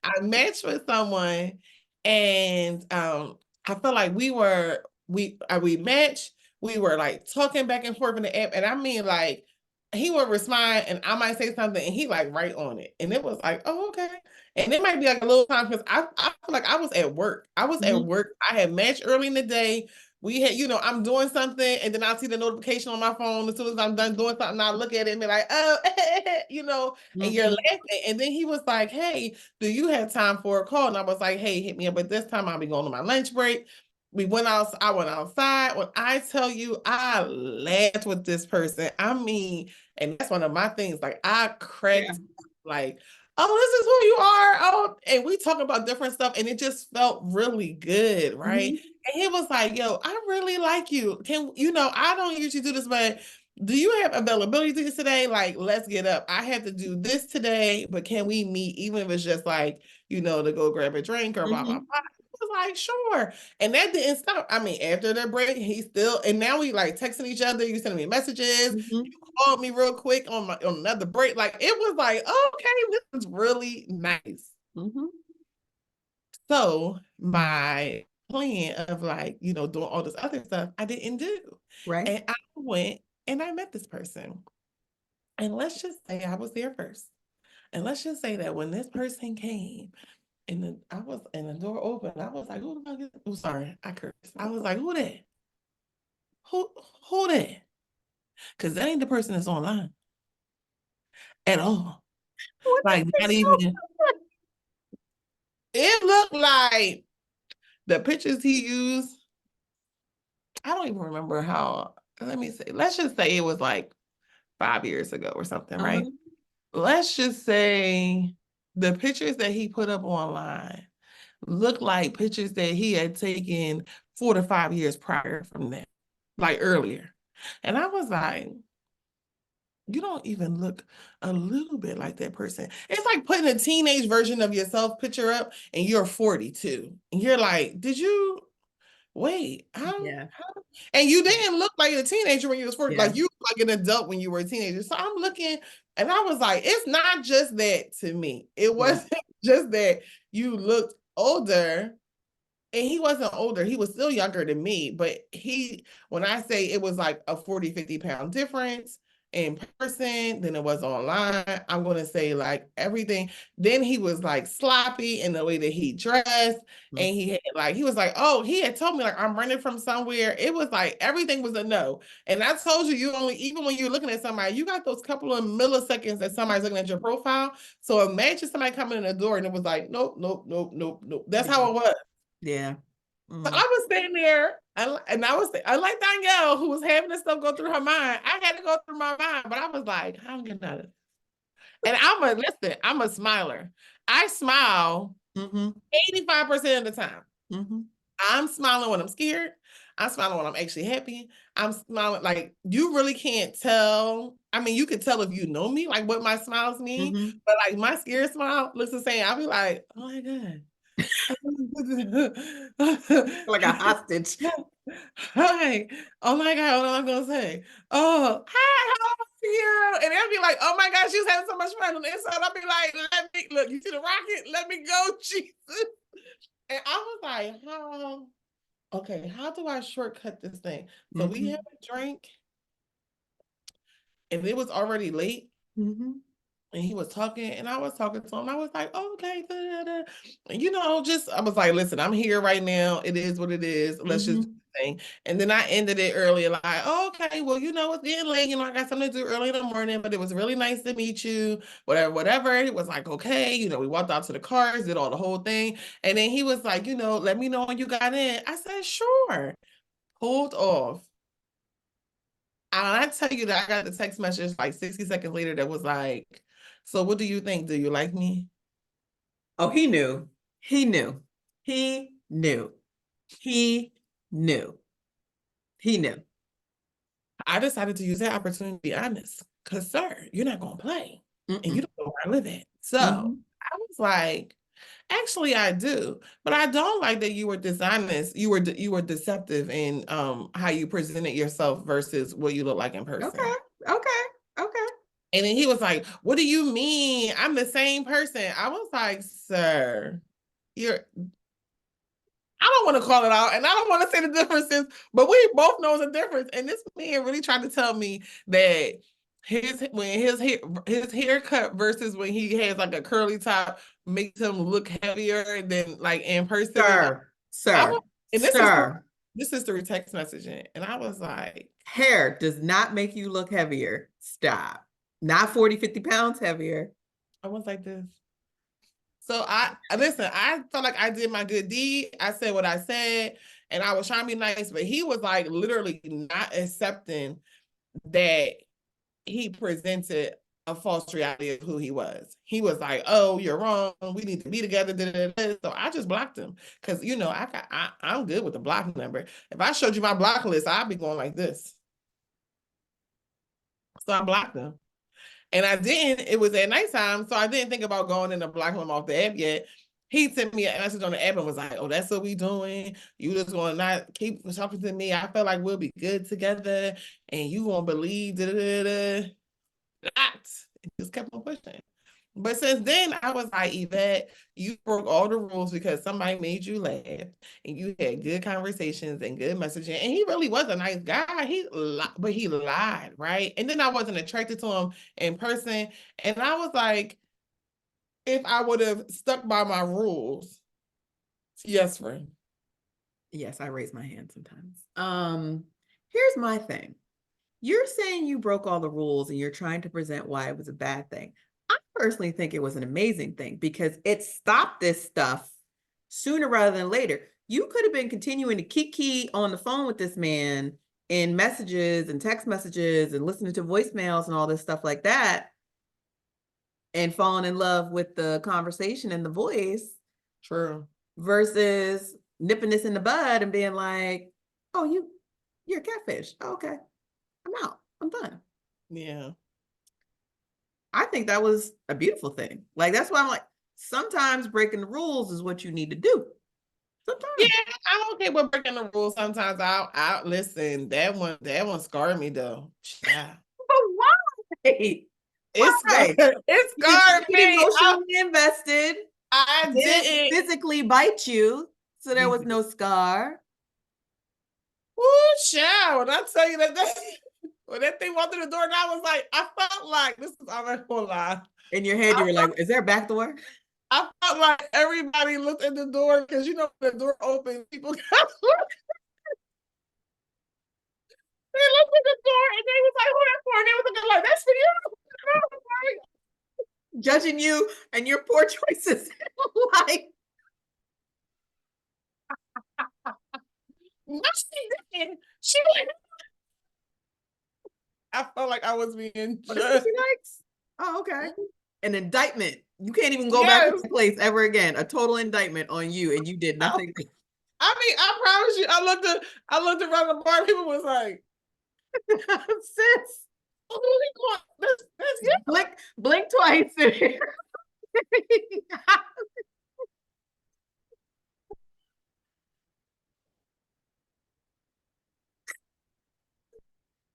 I matched with someone, and I felt like we matched. We were like talking back and forth in the app, and I mean like he would respond, and I might say something, and he like right on it, and it was like, oh okay, and it might be like a little time because I feel like I was at work. I was at Mhm. work. I had matched early in the day. We had, I'm doing something, and then I'll see the notification on my phone as soon as I'm done doing something. I'll look at it and be like, oh, and you're Mhm. laughing. And then he was like, hey, do you have time for a call? And I was like, hey, hit me up at this time. I'll be going on my lunch break. I went outside. When I tell you, I laughed with this person. I mean, and that's one of my things. Like I Yeah. cracked like, oh, this is who you are. Oh, and we talk about different stuff, and it just felt really good, right? Mhm. And he was like, yo, I really like you. I don't usually do this, but do you have availability to this today? Like, let's get up. I have to do this today, but can we meet, even if it's just like, to go grab a drink or blah, blah, Mhm. blah. I was like, sure. And that didn't stop. I mean, after the break, he still, and now we like texting each other. You sending me messages. Mhm. You called me real quick on another break. Like, it was like, okay, this is really nice. Mhm. So my plan of like, doing all this other stuff, I didn't do. Right. And I went and I met this person. And let's just say I was there first. And let's just say that when this person came and I was and the door opened, I was like, who the fuck is, oh sorry, I cursed. I was like, who that? Who who that? Because that ain't the person that's online at all. What did Like they not show? even, it looked like the pictures he used. I don't even remember how, let me say, let's just say it was like 5 years ago or something, right? Uh-huh. Let's just say the pictures that he put up online looked like pictures that he had taken 4 to 5 years prior from that, like earlier. And I was like, you don't even look a little bit like that person. It's like putting a teenage version of yourself picture up and you're 42. And you're like, did you wait? Yeah. And you didn't look like a teenager when you was 40. Yeah. Like you look like an adult when you were a teenager. So I'm looking and I was like, it's not just that to me. It Yeah. wasn't just that you looked older, and he wasn't older, he was still younger than me, but when I say it was like a 40, 50 pound difference in person than it was online, I'm going to say like everything. Then he was like sloppy in the way that he dressed. Mm. And he was like, oh, he had told me like, I'm running from somewhere. It was like, everything was a no. And I told you, even when you're looking at somebody, you got those couple of milliseconds that somebody's looking at your profile. So imagine somebody coming in the door and it was like, nope, nope, nope, nope, nope. That's Yeah. how it was. Yeah. So Mm. I was sitting there, and I like Donielle, who was having this stuff go through her mind. I had to go through my mind, but I was like, I'm getting out of it. And I'm a smiler. I smile Mhm. 85% of the time. Mhm. I'm smiling when I'm scared. I'm smiling when I'm actually happy. I'm smiling like you really can't tell. I mean, you can tell if you know me, like what my smiles mean, Mhm. but like my scared smile looks the same. I'll be like, oh my God. Like a hostage. Hi. Oh my God, what am I gonna say? Oh, hi, how are you? And they'll be like, oh my God, she was having so much fun on the inside. I'll be like, let me look, you see the rocket? Let me go, Jesus. And I was like, how? Okay, how do I shortcut this thing? So we had Mhm. a drink and it was already late. Mhm. And he was talking, and I was talking to him. I was like, oh, okay, da, da, da. And, I was like, listen, I'm here right now. It is what it is. Let's just do Mhm. the thing. And then I ended it earlier, like, oh, okay, well, it's getting late. I got something to do early in the morning, but it was really nice to meet you. Whatever, whatever. It was like, okay, we walked out to the cars, did all the whole thing. And then he was like, let me know when you got in. I said, sure. Pulled off. And I tell you that I got the text message like 60 seconds later that was like, so what do you think? Do you like me? Oh, he knew. He knew. He knew. He knew. He knew. I decided to use that opportunity to be honest. Because, sir, you're not going to play. and you don't know where I live at. So I was like, actually, I do, but I don't like that you were dishonest. You were deceptive in how you presented yourself versus what you look like in person. Okay. And then he was like, "What do you mean? I'm the same person." I was like, "Sir, you're." I don't want to call it out, and I don't want to say the differences, but we both know the difference. And this man really tried to tell me that his haircut versus when he has like a curly top makes him look heavier than like in person. Sir. This is through text messaging, and I was like, hair does not make you look heavier. Stop. Not 40, 50 pounds heavier. I was like this. So I listen, I felt like I did my good deed. I said what I said, and I was trying to be nice, but he was like literally not accepting that he presented a false reality of who he was. He was like, "Oh, you're wrong. We need to be together." Da, da, da. So I just blocked him because I'm good with the block number. If I showed you my block list, I'd be going like this. So I blocked him. And I didn't, it was at nighttime, so I didn't think about going in and blocking him off the app yet. He sent me a message on the app and was like, "Oh, that's what we doing. You just gonna not keep talking to me. I feel like we'll be good together and you won't believe da da da." Not. It just kept on pushing. But since then, I was like, "Yvette, you broke all the rules because somebody made you laugh and you had good conversations and good messaging." And he really was a nice guy. But he lied, right? And then I wasn't attracted to him in person. And I was like, if I would have stuck by my rules, yes, friend. Yes, I raise my hand sometimes. Here's my thing. You're saying you broke all the rules and you're trying to present why it was a bad thing. I personally think it was an amazing thing because it stopped this stuff sooner rather than later. You could have been continuing to kiki on the phone with this man in messages and text messages and listening to voicemails and all this stuff like that and falling in love with the conversation and the voice. True. Versus nipping this in the bud and being like, "Oh, you're a catfish. Oh, okay. I'm out. I'm done." Yeah. I think that was a beautiful thing. Like, that's why I'm like, sometimes breaking the rules is what you need to do. Sometimes. Yeah, I'm okay with breaking the rules. Sometimes I'll listen. That one scarred me though. Yeah. But why? It scarred You get me. emotionally invested. I didn't Physically bite you, so there was no scar. Ooh, child. When I tell you that when that thing walked through the door, and I was like, I felt like this is I'm not gonna lie. In your head, you were like, "Is there a back door?" I felt like everybody looked at the door because you know the door open, people got they looked at the door and they was like, "Who that for?" And they was looking like, "That's for you." Judging you and your poor choices. Like, no, she didn't. I felt like I was being oh, that's what she likes. Oh, okay. An indictment. You can't even go back to the place ever again. A total indictment on you, and you did nothing. I mean, I promise you, I looked around the bar, people was like, "Sis, that's you." Blink twice."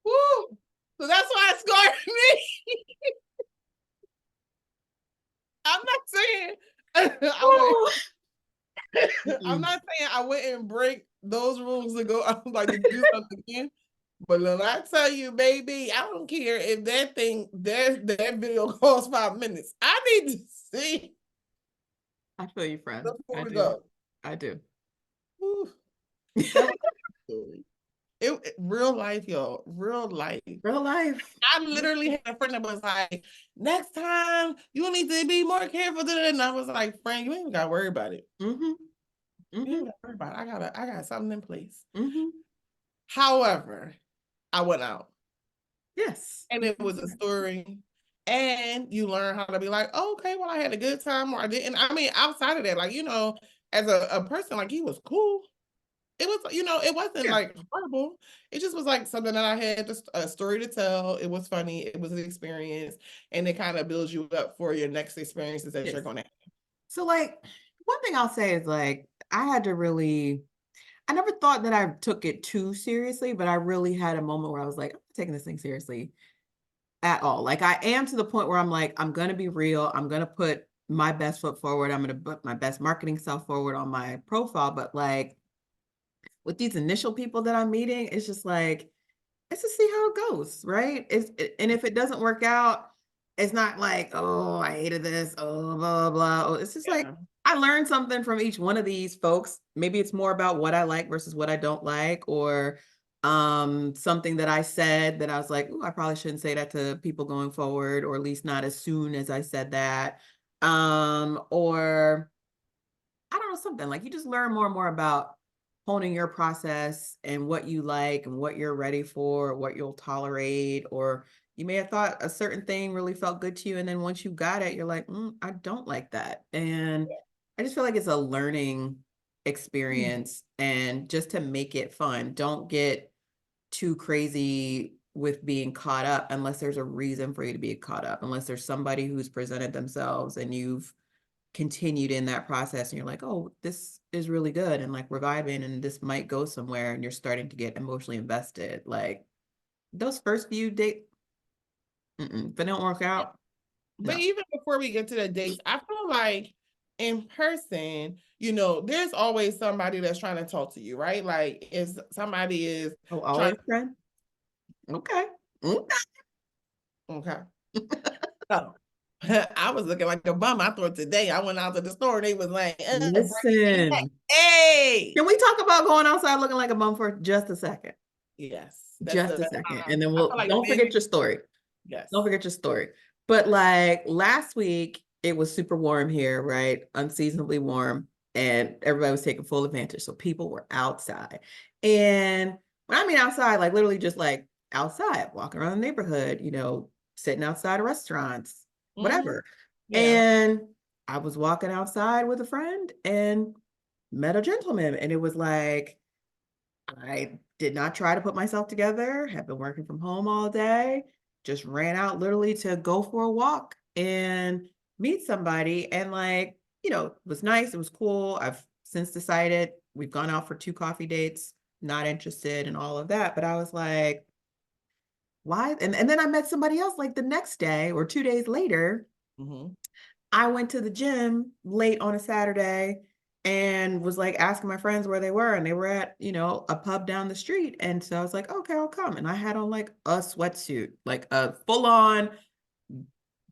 Woo. So that's why it scarred me. I'm not saying I'm not saying I wouldn't break those rules to go out like to do something again. But when I tell you, baby, I don't care if that video costs 5 minutes. I need to see. I feel you, friend. Before we go. I do. Real life, y'all. Real life. Real life. I literally had a friend that was like, "Next time you need to be more careful." And I was like, "Friend, you ain't even gotta worry about it. Mm-hmm. You ain't gotta worry about it. I got something in place." Mm-hmm. However, I went out. Yes. And it was a story. And you learn how to be like, oh, "Okay, well, I had a good time or I didn't." I mean, outside of that, like, as a person, like he was cool. it was, it wasn't like horrible. It just was like something that I had a story to tell. It was funny. It was an experience, and it kind of builds you up for your next experiences that you're going to have. So like, one thing I'll say is like, I never thought that I took it too seriously, but I really had a moment where I was like, I'm not taking this thing seriously at all. Like I am to the point where I'm like, I'm going to be real. I'm going to put my best foot forward. I'm going to put my best marketing self forward on my profile. But like with these initial people that I'm meeting, it's just like, let's just see how it goes, right? And if it doesn't work out, it's not like, oh, I hated this, oh, blah, blah, blah. It's just like, Yeah. I learned something from each one of these folks. Maybe it's more about what I like versus what I don't like, or something that I said that I was like, oh, I probably shouldn't say that to people going forward, or at least not as soon as I said that. Or I don't know, something like you just learn more and more about honing your process and what you like and what you're ready for, what you'll tolerate, or you may have thought a certain thing really felt good to you. And then once you got it, you're like, I don't like that. And I just feel like it's a learning experience, and just to make it fun, don't get too crazy with being caught up unless there's a reason for you to be caught up, unless there's somebody who's presented themselves and you've continued in that process and you're like, oh, this is really good, and like we're vibing and this might go somewhere, and you're starting to get emotionally invested. Like those first few dates, if they don't work out, But no. even before we get to the dates, I feel like in person, there's always somebody that's trying to talk to you, right? Like if somebody is Oh, trying, always friend. Okay. okay. Oh, I was looking like a bum. I thought today I went out to the store. They was like, bring me back. Listen, Hey, can we talk about going outside looking like a bum for just a second? yes, that's Just the a best second, time. and then I feel like don't men, forget your story. yes. Don't forget your story. But like last week, it was super warm here, right? Unseasonably warm. And everybody was taking full advantage. So people were outside. And when I mean outside, like literally just like outside, walking around the neighborhood, sitting outside of restaurants, whatever. Yeah. And I was walking outside with a friend and met a gentleman. And it was like, I did not try to put myself together, have been working from home all day, just ran out literally to go for a walk and meet somebody. And like, it was nice. It was cool. I've since decided we've gone out for 2 coffee dates, not interested in all of that. But I was like, why? And then I met somebody else like the next day or 2 days later. Mm-hmm. I went to the gym late on a Saturday and was like asking my friends where they were, and they were at, a pub down the street. And so I was like, okay, I'll come. And I had on like a sweatsuit, like a full on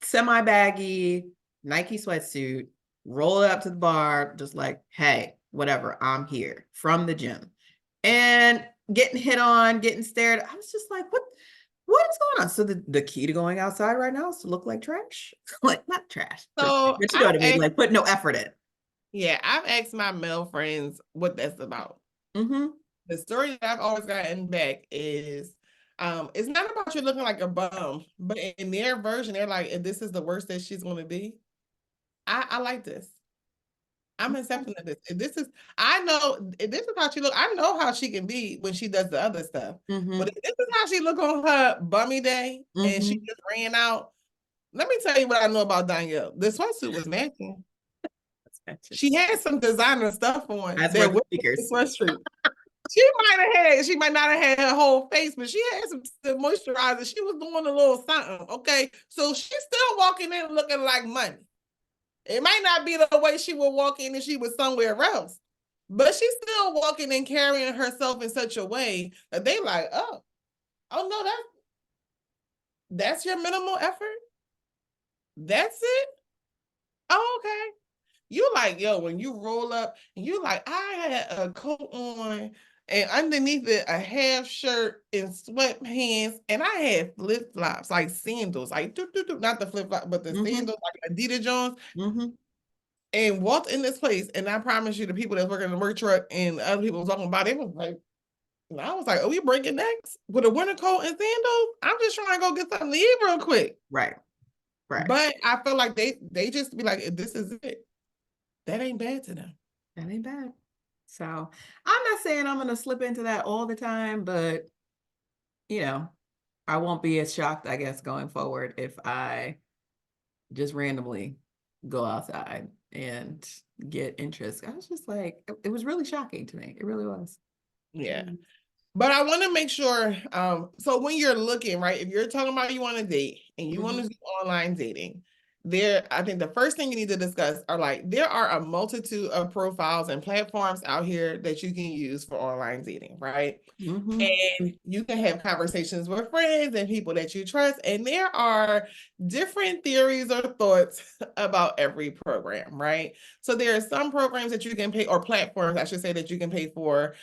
semi baggy Nike sweatsuit, roll it up to the bar, just like, hey, whatever, I'm here from the gym. And getting hit on, getting stared. I was just like, what is going on? So the key to going outside right now is to look like trash. Like not trash, So but you know what I mean? Like put no effort in. yeah, I've asked my male friends what that's about. Mm-hmm. The story that I've always gotten back is it's not about you looking like a bum, but in their version, they're like, if this is the worst that she's gonna be, I like this. I'm accepting of this. If this is, I know if this is how she look. I know how she can be when she does the other stuff. Mm-hmm. But if this is how she look on her bummy day, and she Mm-hmm. just ran out. Let me tell you what I know about Donielle. The sweatsuit was matching. She had some designer stuff on That's that worth the with the speakers. sweatshirt. She might not have had her whole face, but she had some moisturizer. She was doing a little something. Okay. So she's still walking in looking like money. It might not be the way she would walk in if she was somewhere else, but she's still walking and carrying herself in such a way that they like, oh no, that's your minimal effort. That's it. Oh, okay. You like, yo, when you roll up and you like, I had a coat on and underneath it a half shirt and sweatpants, and I had flip flops, like sandals, like not the flip flop, but the Mm-hmm. sandals, like Adidas Jones, Mm-hmm. and walked in this place. And I promise you, the people that's working in the work truck and other people was talking about it was like, and I was like, oh, we breaking necks with a winter coat and sandals? I'm just trying to go get something to eat real quick. Right. Right. But I feel like they just be like, this is it. That ain't bad to them. That ain't bad. So I'm not saying I'm going to slip into that all the time, but you know, I won't be as shocked, I guess, going forward if I just randomly go outside and get interest. I was just like, it was really shocking to me. It really was. Yeah. But I want to make sure, so when you're looking, right, if you're talking about you want to date and you want to do online dating, I think the first thing you need to discuss are like, there are a multitude of profiles and platforms out here that you can use for online dating, right? And you can have conversations with friends and people that you trust. And there are different theories or thoughts about every program, right? So there are some programs that you can pay, or platforms, I should say, that you can pay for.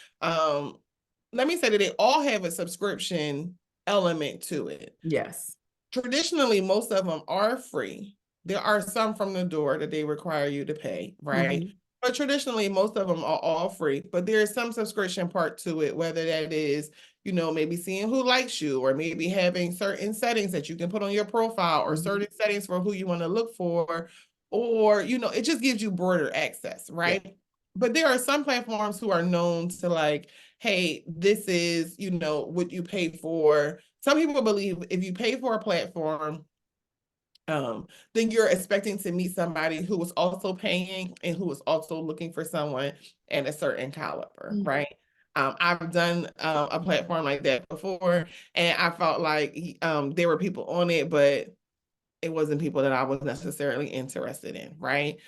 Let me say that they all have a subscription element to it. Yes. Traditionally, most of them are free. There are some from the door that they require you to pay, right? But traditionally, most of them are all free. But there is some subscription part to it, whether that is, maybe seeing who likes you, or maybe having certain settings that you can put on your profile, or certain settings for who you want to look for, or, it just gives you broader access, right? Yeah. But there are some platforms who are known to like, hey, this is, what you pay for. Some people believe if you pay for a platform, then you're expecting to meet somebody who is also paying and who is also looking for someone at a certain caliber, right? I've done a platform like that before, and I felt like there were people on it, but it wasn't people that I was necessarily interested in, right?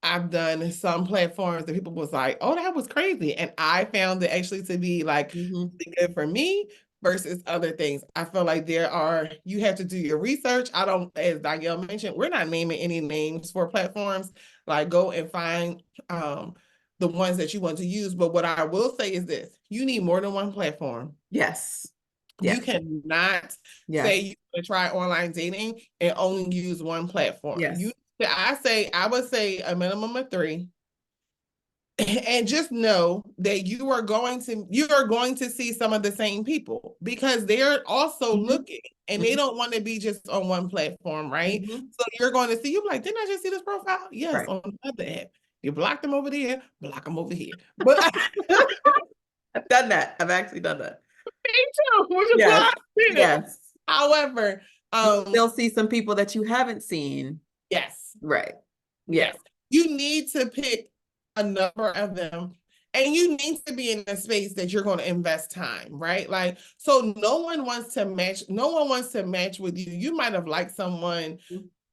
I've done some platforms that people was like, oh, that was crazy. And I found it actually to be like good for me versus other things. I feel like you have to do your research. I don't, as Donielle mentioned, we're not naming any names for platforms. Like, go and find the ones that you want to use. But what I will say is this, you need more than one platform. Yes. You cannot say you want to try online dating and only use one platform. Yes. I would say a minimum of 3. And just know that you are going to see some of the same people, because they're also looking, and they don't want to be just on one platform, right? So you're going to see, you're like, didn't I just see this profile? Yes, on the other app. You block them over there, block them over here. But I've done that. I've actually done that. Me too, which is Yes. why I did it. Yes. However, you still see some people that you haven't seen. Yes. Right. Yes. You need to pick a number of them, and you need to be in a space that you're going to invest time, right? Like, so no one wants to match with you. You might have liked someone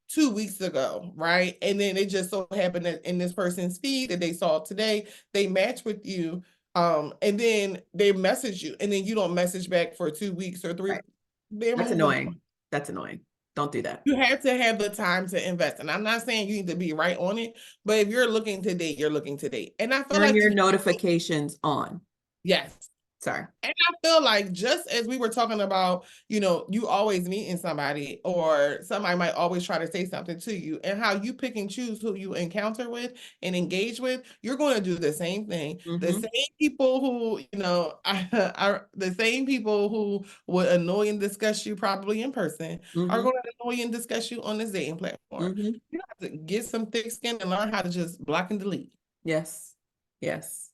2 weeks ago, right? And then it just so happened that in this person's feed that they saw today, they match with you. And then they message you, and then you don't message back for 2 weeks or 3. Right. That's annoying. That's annoying. Don't do that. You have to have the time to invest. And I'm not saying you need to be right on it, but if you're looking to date, you're looking to date. And I feel Turn like your notifications on. yes. Sorry. And I feel like, just as we were talking about, you always meeting somebody, or somebody might always try to say something to you, and how you pick and choose who you encounter with and engage with, you're going to do the same thing. The same people who, are the same people who would annoy and discuss you probably in person are going to annoy and discuss you on this dating platform. You have to get some thick skin and learn how to just block and delete. Yes. Yes.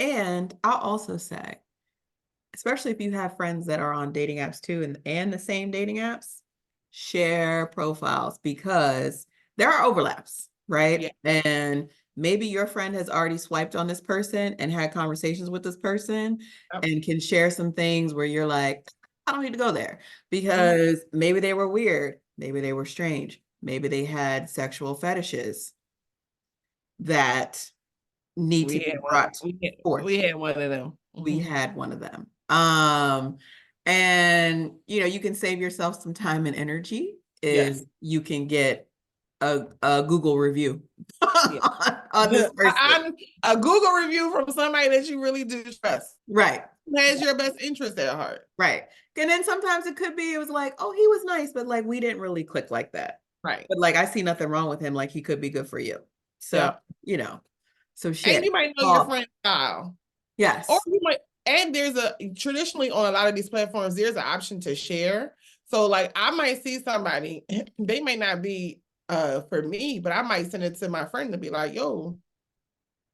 And I'll also say, especially if you have friends that are on dating apps too, and the same dating apps, share profiles, because there are overlaps, right? Yeah. And maybe your friend has already swiped on this person and had conversations with this person and can share some things where you're like, I don't need to go there, because maybe they were weird, maybe they were strange, maybe they had sexual fetishes that need to be brought forth. We had one of them. We had one of them. And you can save yourself some time and energy if you can get a Google review on this person. A Google review from somebody that you really do trust. Right. Has your best interest at heart. Right. And then sometimes it was like, oh, he was nice, but like we didn't really click like that. Right. But like I see nothing wrong with him. Like he could be good for you. So, so shit. And you might know your friend's style. Yes. Or you might, and traditionally on a lot of these platforms, there's an option to share. So like I might see somebody, they may not be for me, but I might send it to my friend to be like, yo,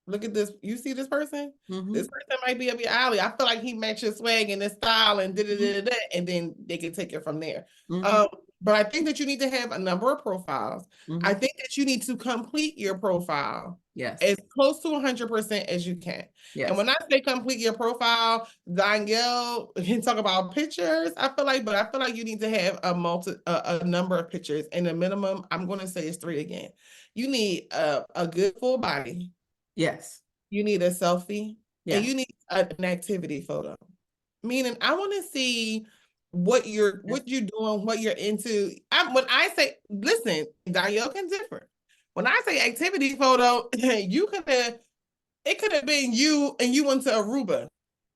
look at this. You see this person? This Mhm. person might be up your alley. I feel like he matches swag and his style and da da Mhm. da da, and then they can take it from there. Mhm. Um, but I think that you need to have a number of profiles. I Mhm. think that you need to complete your profile as Yes. close to 100% as you can. And Yes. when I say complete your profile, Donielle can talk about pictures. But I feel like you need to have a number of pictures, and the minimum I'm going to say is 3 again. You need a good full body. Yes. You need a selfie, and Yes. you need an activity photo. Meaning, I want to see Yes. what you're doing, what you're into. When I say, listen, Danielle can differ. When I say activity photo, you could have it could have been you and you went to Aruba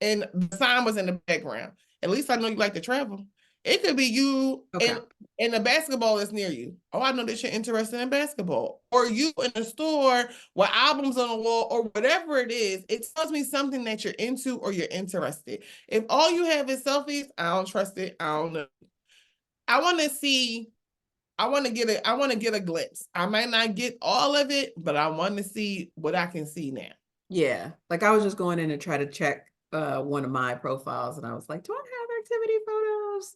and the sign was in the background. At least I know you like to travel. It could be you Okay. and the basketball is near you. Oh, I know that you're interested in basketball. Or you in a store with albums on the wall or whatever it is. It tells me something that you're into or you're interested. If all you have is selfies, I don't trust it. I don't know. I want to see I want to get a glimpse. I might not get all of it, but I want to see what I can see now. Yeah. Like I was just going in to try to check one of my profiles and I was like, do I have activity photos?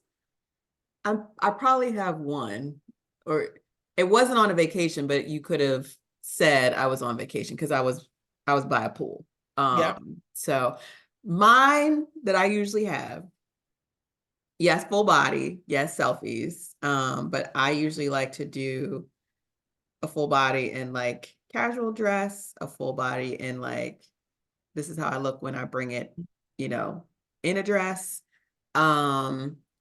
I probably have one, or it wasn't on a vacation, but you could have said I was on vacation because I was by a pool. Yeah. So mine that I usually have, yes, full body, yes, selfies. But I usually like to do a full body in like casual dress, a full body in like this is how I look when I bring it, you know, in a dress.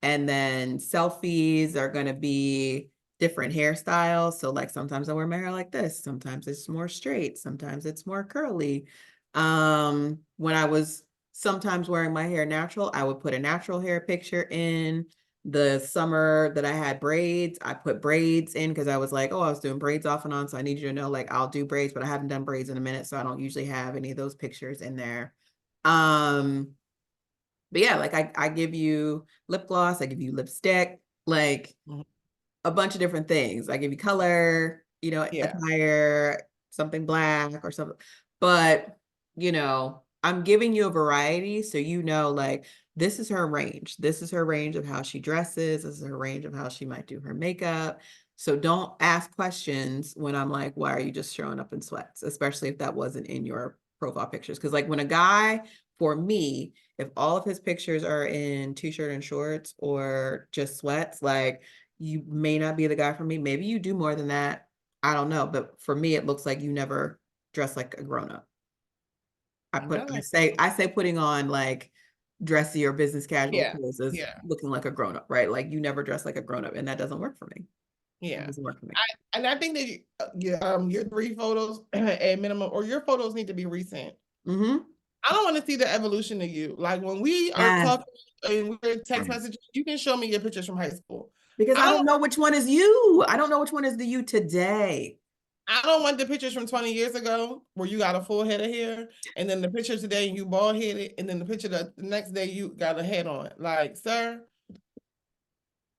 And then selfies are going to be different hairstyles. So like sometimes I wear my hair like this, sometimes it's more straight, sometimes it's more curly. When I was sometimes wearing my hair natural, I would put a natural hair picture in. The summer that I had braids, I put braids in because I was like, oh, I was doing braids off and on. So I need you to know, like, I'll do braids, but I haven't done braids in a minute. So I don't usually have any of those pictures in there. Um, but yeah, like I give you lip gloss, I give you lipstick, like Mhm. a bunch of different things. I give you color, Yeah. attire, something black or something. But, I'm giving you a variety so like this is her range. This is her range of how she dresses. This is her range of how she might do her makeup. So don't ask questions when I'm like, why are you just showing up in sweats? Especially if that wasn't in your profile pictures. Because like when a guy, for me, if all of his pictures are in t-shirt and shorts or just sweats, like you may not be the guy for me. Maybe you do more than that. I don't know. But for me, it looks like you never dress like a grown up. I I put I like say I say putting on like dressy or business casual Yeah. clothes is Yeah. looking like a grown up, right? Like you never dress like a grown up, and that doesn't work for me. It Yeah. doesn't work for me. And I think that your 3 photos at minimum, or your photos need to be recent. Mm-hmm. I don't want to see the evolution of you. Like when we are Yes. talking and we're text Yes. messages, you can show me your pictures from high school. Because I I don't don't know which one is you. I don't know which one is the you today. I don't want the pictures from 20 years ago where you got a full head of hair, and then the picture today you bald headed, and then the picture the next day you got a head on. Like, sir,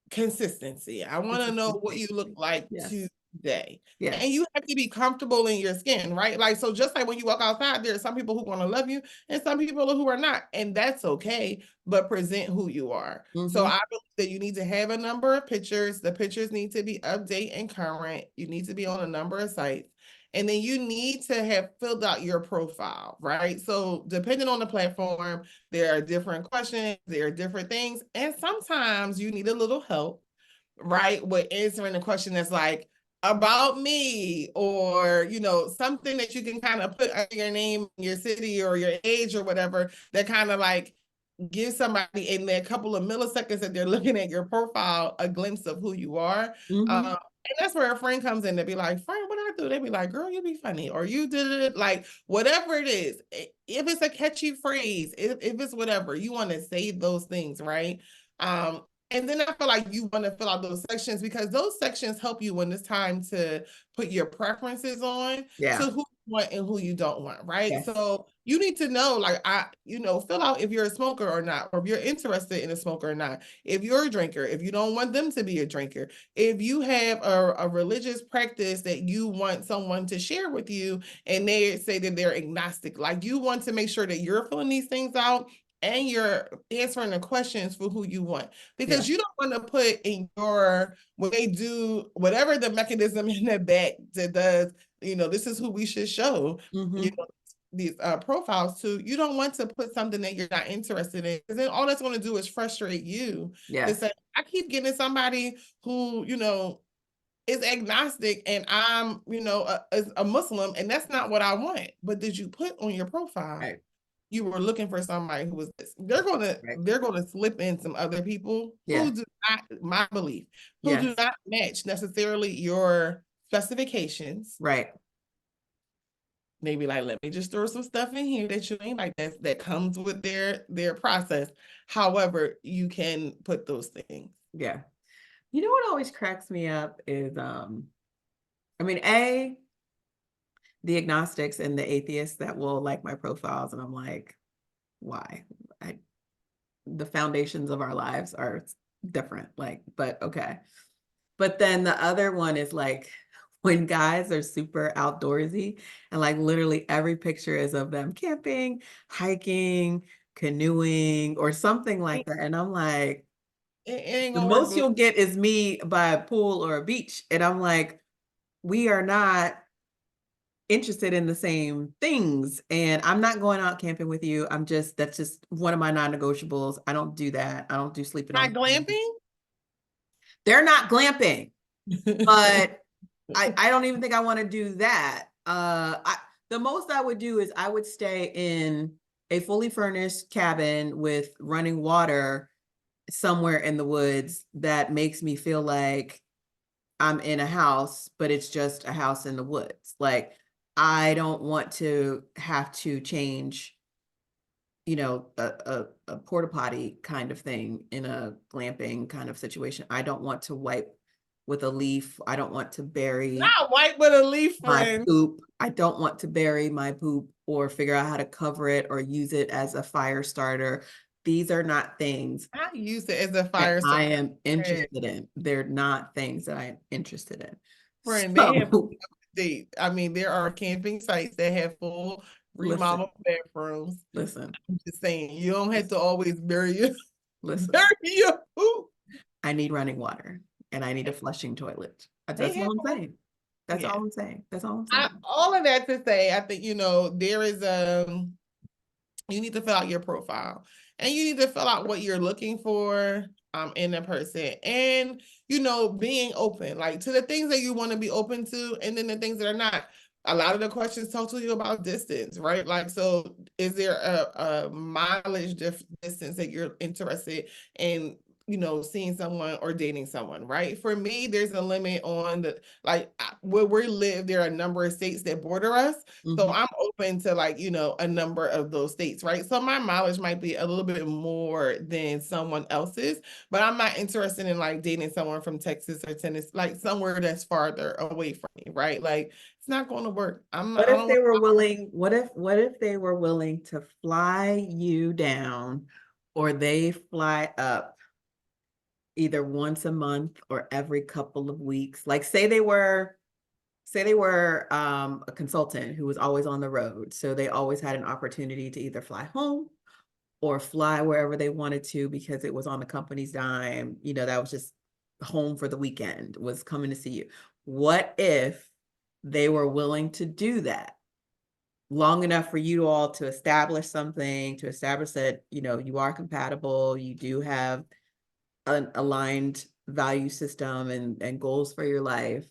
consistency. I want to know what you look like Yes. today. And Yes. you have to be comfortable in your skin, right? Like, so just like when you walk outside, there are some people who want to love you and some people who are not. And that's okay, but present who you are. So Mm-hmm. I believe that you need to have a number of pictures. The pictures need to be update and current. You need to be on a number of sites. And then you need to have filled out your profile, right? So depending on the platform, there are different questions, there are different things, and sometimes you need a little help, right? With answering the question that's like about me, or something that you can kind of put under your name, your city, or your age, or whatever, that kind of like give somebody in that couple of milliseconds that they're looking at your profile a glimpse of who you are. Mm-hmm. And that's where a friend comes in to be like, friend, what I do? They be like, girl, you be funny, or you did it, like whatever it is. If it's a catchy phrase, if it's whatever, you want to save those things, right? And then I feel like you want to fill out those sections because those sections help you when it's time to put your preferences on Yeah. to who want and who you don't want, right? Yes. So you need to know, like, fill out if you're a smoker or not, or if you're interested in a smoker or not. If you're a drinker, if you don't want them to be a drinker, if you have a religious practice that you want someone to share with you and they say that they're agnostic, like you want to make sure that you're filling these things out and you're answering the questions for who you want, because Yeah. you don't want to put in your, when they do whatever the mechanism in the back that does, this is who we should show, Mm-hmm. these profiles to. You don't want to put something that you're not interested in, because then all that's going to do is frustrate you to Yes. say, I keep getting somebody who, is agnostic and I'm, a Muslim, and that's not what I want. But did you put on your profile Right. you were looking for somebody who was this? Right. They're gonna slip in some other people Yeah. who do not, my belief, who do Yes. not match necessarily your specifications. Right. Maybe like, let me just throw some stuff in here that you ain't like, that comes with their process. However, you can put those things. Yeah. You know what always cracks me up is I mean, the agnostics and the atheists that will like my profiles, and I'm like, why? I the foundations of our lives are different. Like, but okay. But then the other one is like when guys are super outdoorsy and like literally every picture is of them camping, hiking, canoeing, or something like that. And I'm like, It ain't the gonna work, most boo. you'll get is me by a pool or a beach. And I'm like, we are not interested in the same things. And I'm not going out camping with you. That's just one of my non-negotiables. I don't do that. I don't do sleeping Not on. glamping. They're not glamping, but I don't even think I want to do that. The most I would do is I would stay in a fully furnished cabin with running water somewhere in the woods that makes me feel like I'm in a house, but it's just a house in the woods. Like, I don't want to have to change, a porta potty kind of thing in a glamping kind of situation. I don't want to wipe with a leaf. I don't want to bury Not white with a leaf, my friend. poop. I don't want to bury my poop or figure out how to cover it or use it as a fire starter. These are not things I use it as a that fire I starter. am interested in. They're not things that I'm interested in. Friend, they have So I mean, there are camping sites that have full listen, remodeled bathrooms. listen, I'm just saying, you don't have to always bury your listen. bury your poop. I need running water and I need a flushing toilet. They That's have all I'm all, saying. That's yeah. all I'm saying. That's all I'm saying. All of that to say, I think, there is you need to fill out your profile and you need to fill out what you're looking for in a person, and being open, like, to the things that you want to be open to, and then the things that are not. A lot of the questions talk to you about distance, right? Like, so is there a mileage distance that you're interested in, seeing someone or dating someone, right? For me, there's a limit on the, like, where we live, there are a number of states that border us. So Mhm. I'm open to, like, a number of those states, right? So my mileage might be a little bit more than someone else's, but I'm not interested in, like, dating someone from Texas or Tennessee, like somewhere that's farther away from me, right? Like, it's not going to work. What I if don't they want. were willing, what if they were willing to fly you down or they fly up either once a month or every couple of weeks? Like say they were a consultant who was always on the road. So they always had an opportunity to either fly home or fly wherever they wanted to because it was on the company's dime. That was just home for the weekend, was coming to see you. What if they were willing to do that long enough for you all to establish something, to establish that, you are compatible, you do have an aligned value system and goals for your life.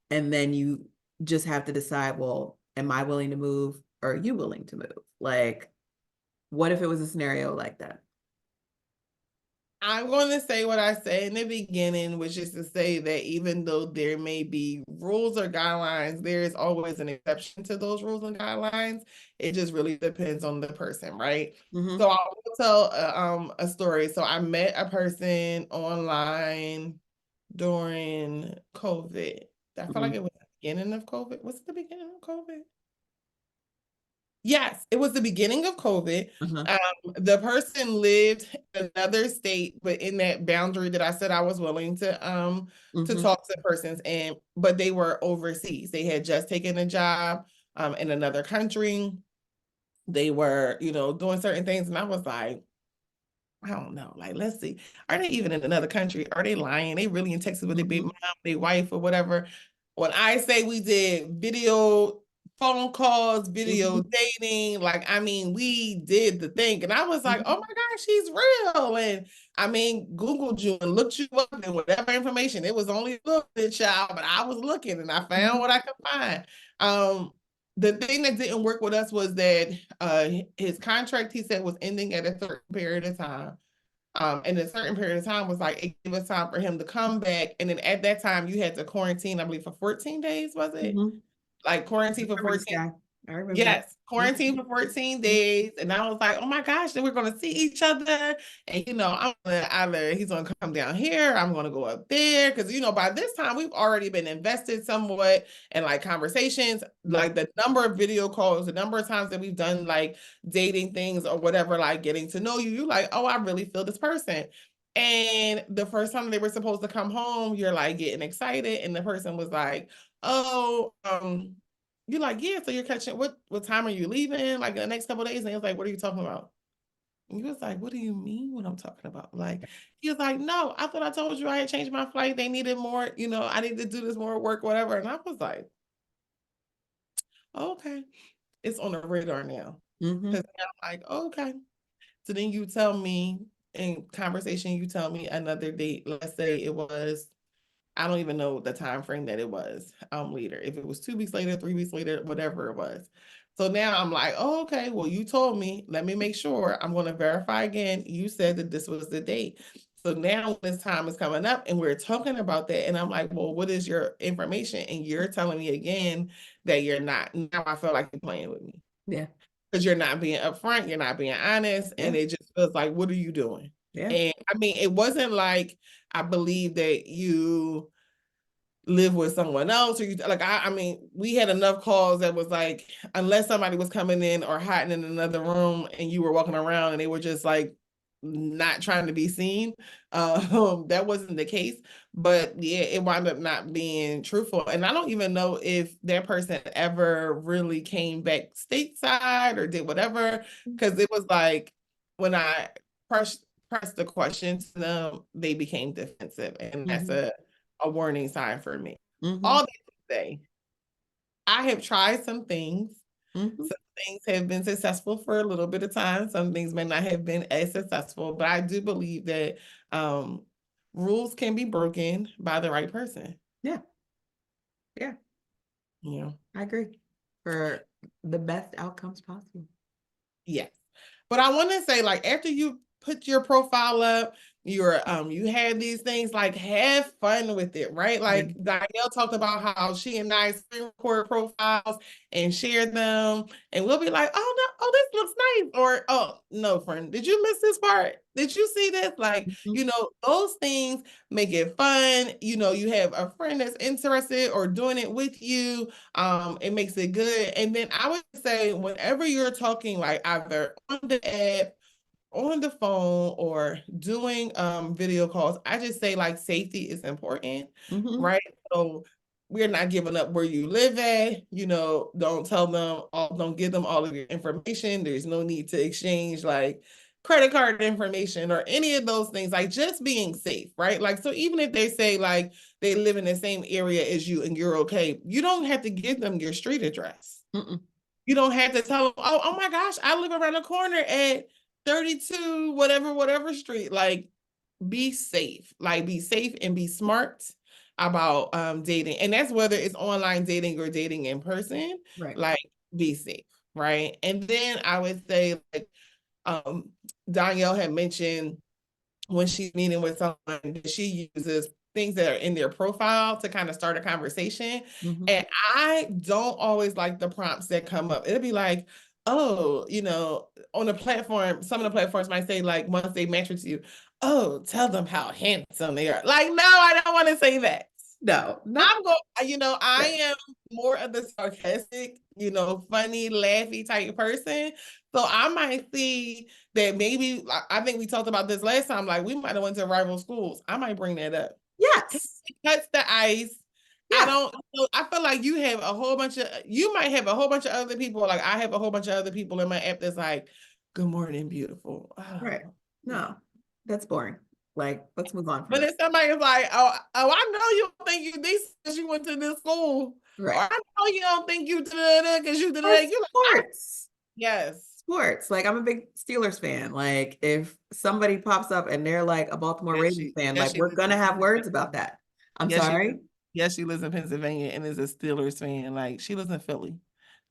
And then you just have to decide, well, am I willing to move or are you willing to move? Like, what if it was a scenario like that? I'm going to say what I said in the beginning, which is to say that even though there may be rules or guidelines, there is always an exception to those rules and guidelines. It just really depends on the person, right? Mm-hmm. So I will tell a story. So I met a person online during COVID. I feel like Mm-hmm. it was the beginning of COVID. Was it the beginning of COVID? Yes, it was the beginning of COVID. Uh-huh. The person lived in another state, but in that boundary that I said I was willing to Mm-hmm. talk to persons, and but they were overseas. They had just taken a job in another country. They were, doing certain things, and I was like, I don't know. Like, let's see. Are they even in another country? Are they lying? They really in Texas with their big mom, their wife, or whatever. When I say we did video phone calls, video dating, like, I mean, we did the thing. And I was like, oh my gosh, she's real. And I mean, Googled you and looked you up and whatever information. It was only a little bit, child, but I was looking and I found what I could find. The thing that didn't work with us was that his contract, he said, was ending at a certain period of time. And a certain period of time was like, it gave us time for him to come back. And then at that time, you had to quarantine, I believe, for 14 days, was it? Like quarantine for 14. I remember. Yes, quarantine for 14 days. And I was like, oh my gosh, then we're going to see each other. And, I'm going to either he's going to come down here, I'm going to go up there. Because, by this time, we've already been invested somewhat in like conversations, like the number of video calls, the number of times that we've done like dating things or whatever, like getting to know you. You're like, oh, I really feel this person. And the first time they were supposed to come home, you're like getting excited. And the person was like, oh, you're like, yeah, so you're catching, what time are you leaving? Like the next couple of days? And he was like, what are you talking about? And he was like, what do you mean what I'm talking about? Like, he was like, no, I thought I told you I had changed my flight. They needed more, I need to do this more work, whatever. And I was like, okay, it's on the radar now. Because I'm like, okay. So then you tell me in conversation, you tell me another date, let's say it was, I don't even know the time frame that it was later. If it was 2 weeks later, 3 weeks later, whatever it was. So now I'm like, oh, okay, well, you told me, let me make sure. I'm going to verify again. You said that this was the date. So now this time is coming up and we're talking about that. And I'm like, well, what is your information? And you're telling me again that you're not. Now I feel like you're playing with me. Yeah. Because you're not being upfront, you're not being honest. And it just feels like, what are you doing? Yeah. And I mean, it wasn't like I believe that you live with someone else, or you like I mean, we had enough calls that was like, unless somebody was coming in or hiding in another room and you were walking around and they were just like not trying to be seen, that wasn't the case. But yeah, it wound up not being truthful. And I don't even know if that person ever really came back stateside or did whatever, because it was like when I pressed the question to them, they became defensive, and that's a warning sign for me. All that to say, I have tried some things. Some things have been successful for a little bit of time. Some things may not have been as successful, but I do believe that rules can be broken by the right person. Yeah. Yeah. Yeah. I agree. For the best outcomes possible. Yes. But I want to say, like, after you put your profile up, you had these things, like, have fun with it, right? Like Donielle talked about how she and I screen record profiles and share them, and we'll be like, oh no, oh, this looks nice, or oh no, friend, did you miss this part? Did you see this? Like, those things make it fun. You have a friend that's interested or doing it with you. It makes it good. And then I would say, whenever you're talking, like either on the app, on the phone, or doing video calls, I just say, like, safety is important, right? So we're not giving up where you live at. Don't tell them don't give them all of your information. There's no need to exchange like credit card information or any of those things. Like, just being safe, right? Like, so even if they say like they live in the same area as you and you're okay, you don't have to give them your street address. You don't have to tell them, oh my gosh, I live around the corner at 32 whatever street. Like, be safe. Like, be safe and be smart about dating. And that's whether it's online dating or dating in person. Right. Like, be safe, right? And then I would say, like, Donielle had mentioned when she's meeting with someone that she uses things that are in their profile to kind of start a conversation. And I don't always like the prompts that come up. It'll be like, oh, on the platform, some of the platforms might say, like, once they match with you, oh, tell them how handsome they are. Like, no, I don't want to say that. No, I'm not going, I that. am more of the sarcastic, funny, laughy type person. So I might see that maybe, I think we talked about this last time, like we might have went to rival schools. I might bring that up. Yes. It cuts the ice. I Yes. don't, I feel like you might have a whole bunch of other people, like I have a whole bunch of other people in my app that's like, good morning, beautiful. Right. Oh. No, that's boring. Like, let's move on from But that. if somebody's like, oh, I know you don't think you this because you went to this school, or Right. I know you don't think you did that because you did Or that. You're like, sports. yes, Sports. Like, I'm a big Steelers fan. Like, if somebody pops up and they're like a Baltimore Ravens fan, yes, like, she we're lives gonna in have words about Pennsylvania. that. I'm Yes, she sorry. lives. Yes, she lives in Pennsylvania and is a Steelers fan. Like she lives in Philly.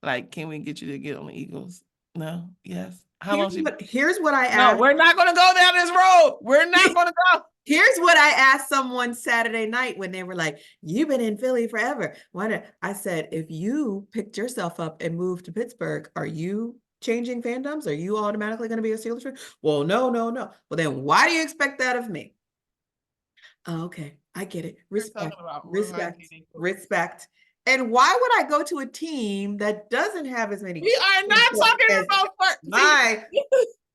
Like, can we get you to get on the Eagles? No. Yes. How long she? Here's what I No, asked. we're not going to go down this road. We're not going to go. Here's what I asked someone Saturday night when they were like, "You've been in Philly forever." I said, "If you picked yourself up and moved to Pittsburgh, are you changing fandoms? Are you automatically going to be a Steelers fan?" Well, no, no, no. Well, then why do you expect that of me? Oh, okay, I get it. We're Respect, talking about respect, romantic. respect. And why would I go to a team that doesn't have as many We are not points talking as about see, my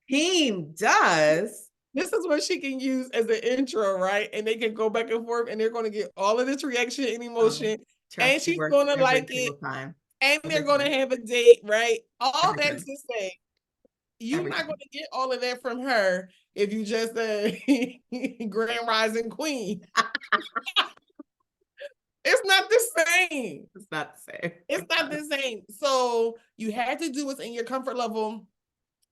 team does? this is what she can use as an intro, right? And they can go back and forth and they're going to get all of this reaction and Oh, emotion. trust And me, she's works going to every like it. single time. And they're Every going to time. have a date, right? All Every that time. to say, you're Every not going time. to get all of that from her if you just Grand Rising Queen. It's not the same. It's not the same. It's not the same. So you had to do what's in your comfort level.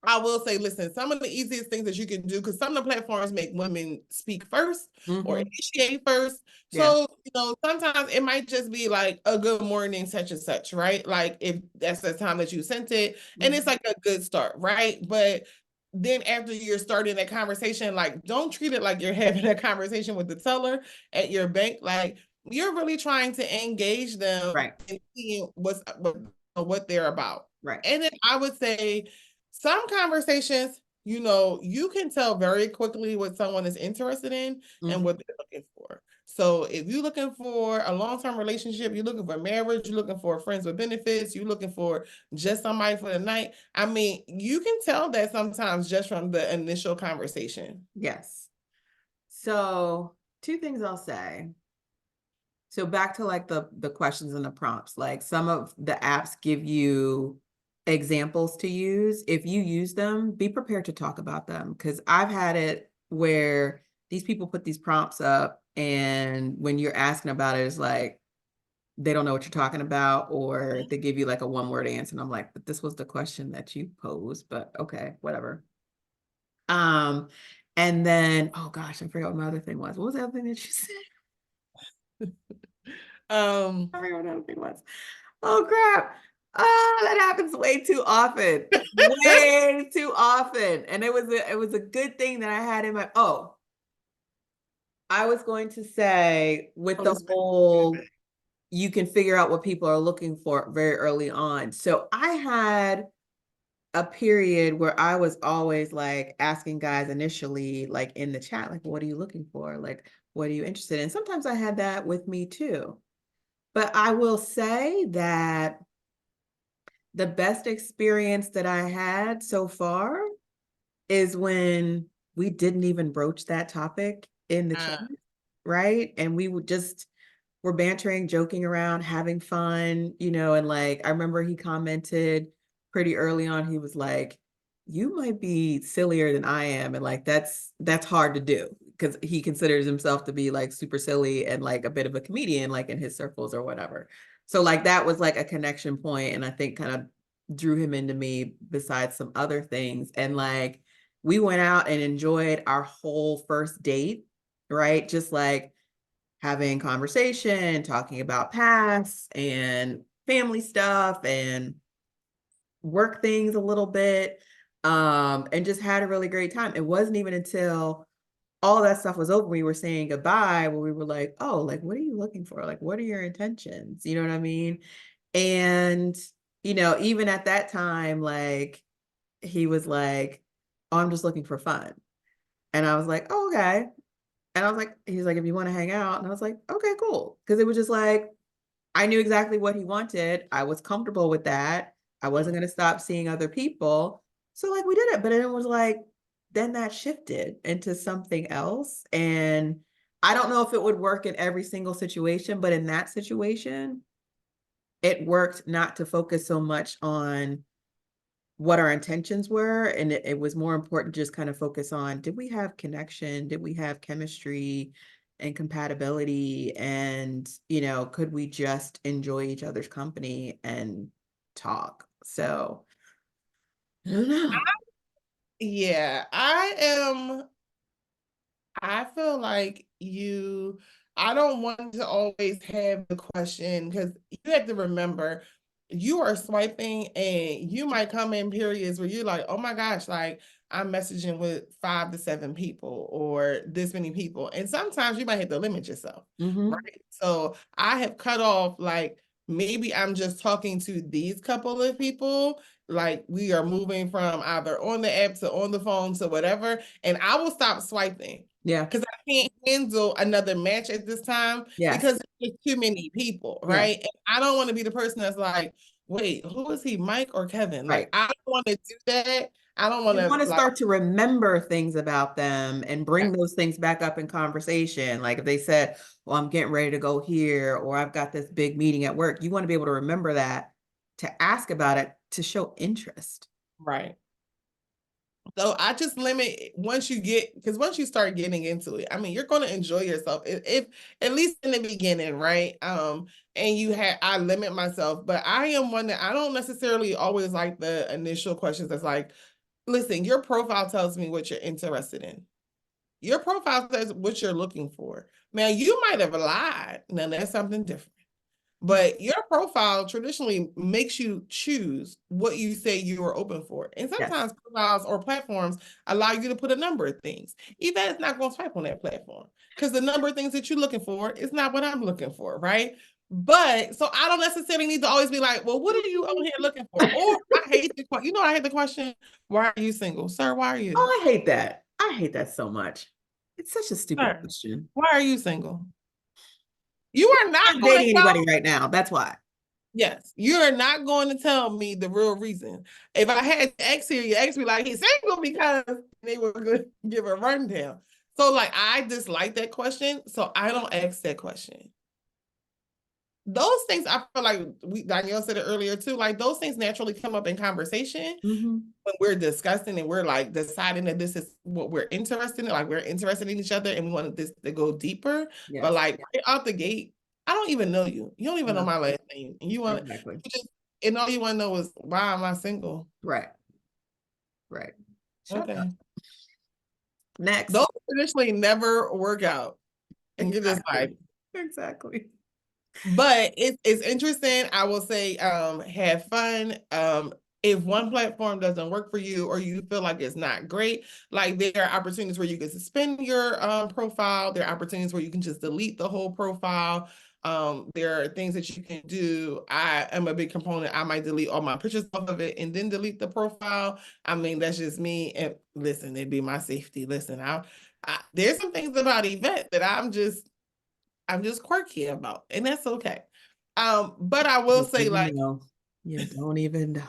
I will say, listen, some of the easiest things that you can do, because some of the platforms make women speak first or Mm-hmm. initiate first. Yeah. So, sometimes it might just be like a good morning, such and such, right? Like if that's the time that you sent it, and it's Mm-hmm. like a good start, right? But then after you're starting that conversation, like don't treat it like you're having a conversation with the teller at your bank. Like you're really trying to engage them Right. and seeing what they're about. Right. And then I would say some conversations, you can tell very quickly what someone is interested in and Mm-hmm. what they're looking for. So if you're looking for a long-term relationship, you're looking for marriage, you're looking for friends with benefits, you're looking for just somebody for the night. I mean, you can tell that sometimes just from the initial conversation. Yes. So two things I'll say. So back to like the questions and the prompts, like some of the apps give you examples to use. If you use them, be prepared to talk about them because I've had it where these people put these prompts up and when you're asking about it, it's like they don't know what you're talking about, or they give you like a one-word answer. And I'm like, but this was the question that you posed, but okay, whatever. Um, and then oh gosh, I forgot what my other thing was. What was the other thing that you said? Um, I forgot what the other thing was. Oh crap. Oh, that happens way too often. Way too often. And it was a good thing that I had in my I was going to say with the this whole you can figure out what people are looking for very early on. So I had a period where I was always like asking guys initially, like in the chat, like, what are you looking for? Like, what are you interested in? Sometimes I had that with me too. But I will say that the best experience that I had so far is when we didn't even broach that topic in the chat, right? And we would just were bantering, joking around, having fun, and like I remember he commented pretty early on, he was like, you might be sillier than I am. And like that's hard to do because he considers himself to be like super silly and like a bit of a comedian, like in his circles or whatever. So like that was like a connection point, and I think kind of drew him into me besides some other things. And like we went out and enjoyed our whole first date, right? Just like having conversation, talking about past and family stuff and work things a little bit, and just had a really great time. It wasn't even until all that stuff was over, we were saying goodbye, where we were like, oh, like, what are you looking for? Like, what are your intentions? You know what I mean? And, even at that time, like, he was like, oh, I'm just looking for fun. And I was like, oh, okay. And I was like, he's like, if you want to hang out. And I was like, okay, cool. Because it was just like, I knew exactly what he wanted. I was comfortable with that. I wasn't going to stop seeing other people. So like we did it, but then it was like, then that shifted into something else. And I don't know if it would work in every single situation, but in that situation, it worked not to focus so much on what our intentions were. And it was more important to just kind of focus on, did we have connection? Did we have chemistry and compatibility? And, could we just enjoy each other's company and talk? So I don't know. Yeah, I feel like I don't want to always have the question because you have to remember you are swiping and you might come in periods where you're like, oh my gosh, like I'm messaging with 5 to 7 people or this many people. And sometimes you might have to limit yourself, right? So I have cut off like maybe I'm just talking to these couple of people. Like we are moving from either on the app to on the phone to whatever, and I will stop swiping. Yeah. Because I can't handle another match at this time Yes. because there's too many people, Yeah. right? And I don't want to be the person that's like, wait, who is he, Mike or Kevin? Like, Right. I don't want to do that. I don't want You want to to like, start to remember things about them and yeah, bring those things back up in conversation. Like if they said, well, I'm getting ready to go here, or I've got this big meeting at work, you want to be able to remember that, to ask about it, to show interest. right. So I just limit once you get, because once you start getting into it, I mean, you're going to enjoy yourself if at least in the beginning, right? And I limit myself, but I am one that I don't necessarily always like the initial questions that's like, listen, your profile tells me what you're interested in. Your profile says what you're looking for. Now, you might have lied. Now, that's something different. But your profile traditionally makes you choose what you say you are open for. And Yes. sometimes profiles or platforms allow you to put a number of things. Yvette is not going to swipe on that platform because the number of things that you're looking for is not what I'm looking for, right? But so I don't necessarily need to always be like, well, what are you on here looking for? Or I hate the question. I hate the question, why are you single? Sir, why are you? Oh, I hate that. I hate that so much. It's such a stupid Sir, question. why are you single? You are I'm not not going to dating tell. anybody right now. That's why. Yes, you're not going to tell me the real reason. If I had to ask here, you ask me like he's single because they were going to give a rundown. So like I dislike that question, so I don't ask that question. Those things I feel like Donielle said it earlier too. Like those things naturally come up in conversation when we're discussing and we're like deciding that this is what we're interested in. Like we're interested in each other and we want this to go deeper. But Yes. like right out the gate, I don't even know you. You don't even know No, my last name. And exactly. you just and all you want to know is why am I single? Right. Right. Shut up. Okay. Next. Those traditionally never work out. And you're just Exactly. like, Exactly. but it's interesting. I will say, have fun. If one platform doesn't work for you or you feel like it's not great, like there are opportunities where you can suspend your profile. There are opportunities where you can just delete the whole profile. There are things that you can do. I am a big component. I might delete all my pictures off of it and then delete the profile. I mean, that's just me. And listen, it'd be my safety. Listen, there's some things about Yvette that I'm just quirky about, and that's okay. But I will You don't say, even like, know. You don't even know.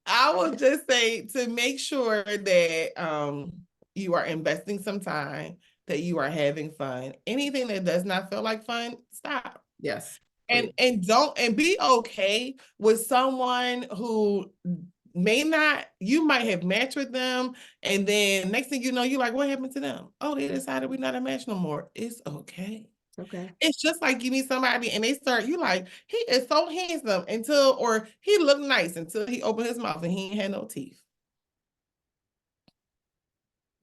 I will just say to make sure that you are investing some time, that you are having fun. Anything that does not feel like fun, stop. Yes. And Please. be okay with someone who may not, you might have matched with them, and then next thing you know, you're like, what happened to them? Oh, they decided we're not a match no more. It's okay. Okay. It's just like you meet somebody and they start, you like, he is so handsome or he looked nice until he opened his mouth and he ain't had no teeth.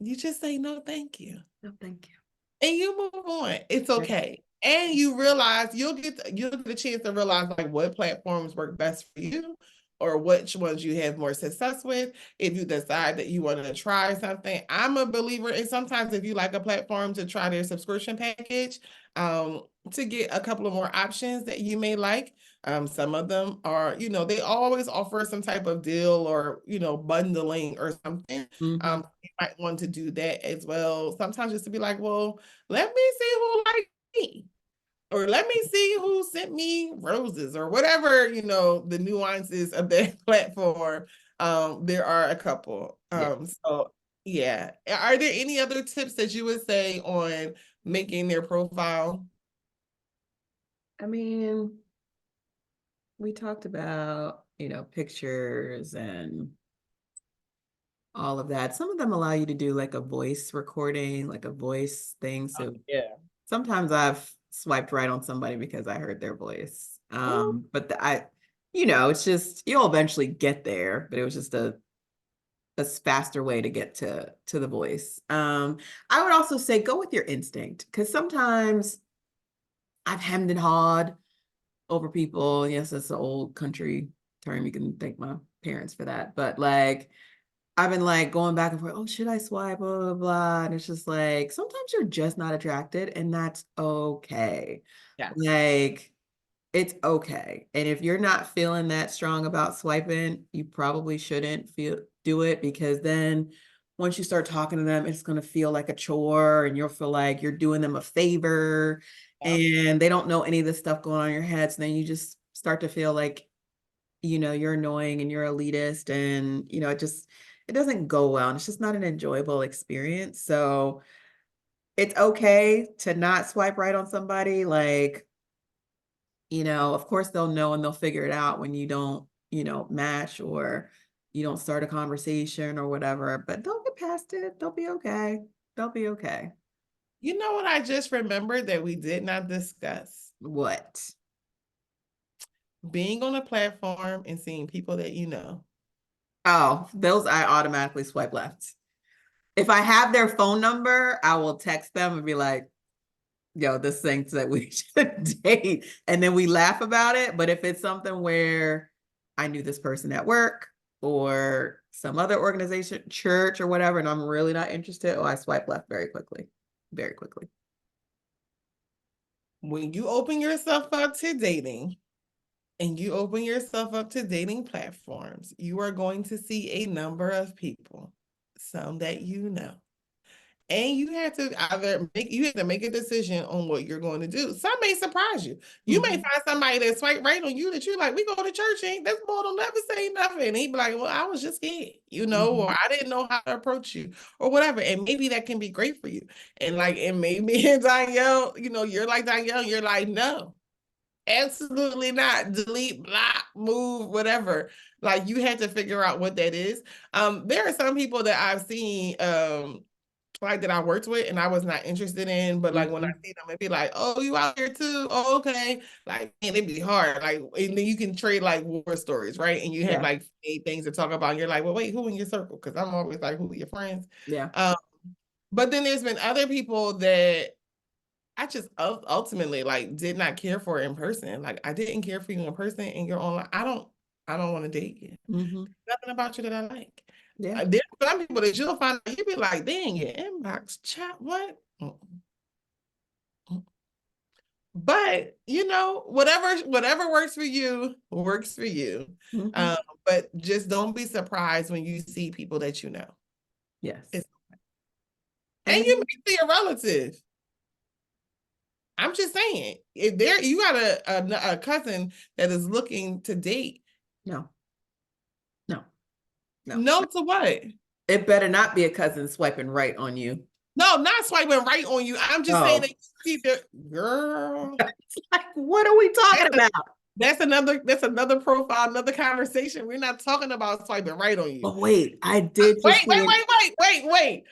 You just say, no, thank you. No, thank you. And you move on. It's Yeah. okay. And you realize you'll get a chance to realize like what platforms work best for you, or which ones you have more success with. If you decide that you want to try something, I'm a believer in sometimes if you like a platform to try their subscription package, to get a couple of more options that you may like. Some of them are, they always offer some type of deal or, bundling or something. Mhm. You might want to do that as well. Sometimes just to be like, well, let me see who likes me, or let me see who sent me roses, or whatever, the nuances of that platform. There are a couple. Yeah. So yeah. Are there any other tips that you would say on making their profile? I mean, we talked about, pictures and all of that. Some of them allow you to do like a voice recording, like a voice thing. So Yeah. sometimes I've swiped right on somebody because I heard their voice. Ooh. But it's just you'll eventually get there, but it was just a faster way to get to the voice. I would also say go with your instinct, because sometimes I've hemmed and hawed over people. Yes, it's an old country term. You can thank my parents for that. But like I've been like going back and forth, oh, should I swipe? Blah, blah, blah. And it's just like sometimes you're just not attracted, and that's okay. Yeah. Like it's okay. And if you're not feeling that strong about swiping, you probably shouldn't do it, because then once you start talking to them, it's going to feel like a chore, and you'll feel like you're doing them a favor, Yep. and they don't know any of this stuff going on in your head. So then you just start to feel like, you're annoying and you're elitist, and, it doesn't go well, and it's just not an enjoyable experience. So it's okay to not swipe right on somebody. Like, of course they'll know and they'll figure it out when you don't, match, or you don't start a conversation or whatever, but they'll get past it. They'll be okay. They'll be okay. You know what I just remembered that we did not discuss? What? Being on a platform and seeing people that you know. Oh, those I automatically swipe left. If I have their phone number, I will text them and be like, yo, this thinks that we should date. And then we laugh about it. But if it's something where I knew this person at work or some other organization, church or whatever, and I'm really not interested, I swipe left very quickly. Very quickly. When you open yourself up to dating and you open yourself up to dating platforms, you are going to see a number of people, some that you know. And you have to make a decision on what you're going to do. Some may surprise you. You may Mhm. find somebody that swipe right on you that you're like, we go to church, ain't this boy don't never say nothing. And he'd be like, well, I was just scared, or Mhm. I didn't know how to approach you, or whatever. And maybe that can be great for you. And maybe Donielle, you're like Donielle, you're like, no, absolutely not. Delete, block, move, whatever. Like you had to figure out what that is. There are some people that I've seen, like that I worked with and I was not interested in, but like when I Mhm. see them, it'd be like, oh, you out here too? Oh, okay. Like, man, it'd be hard. Like, and then you can trade like war stories, right? And you have Yeah. like 8 things to talk about. And you're like, well, wait, who in your circle? Because I'm always like, who are your friends? Yeah. Um, but then there's been other people that I just ultimately like did not care for in person. Like I didn't care for you in person, and you're online. I don't want to date you. Mhm. Nothing about you that I like. Yeah. There's some people that you'll find out, you'll be like, dang, your inbox chat, what? But whatever works for you works for you. Mhm. Um, but just don't be surprised when you see people that you know. Yes. It's, and you And may see a relative. I'm just saying, if you got a cousin that is looking to date, no, no, no. no to what? It better not be a cousin swiping right on you. No, not swiping right on you. I'm just saying that Oh, you see the girl. it's like, what are we talking That's, about? that's another profile, another conversation. We're not talking about swiping right on you. But wait, I did Wait, just wait, see it. wait, wait, wait, wait.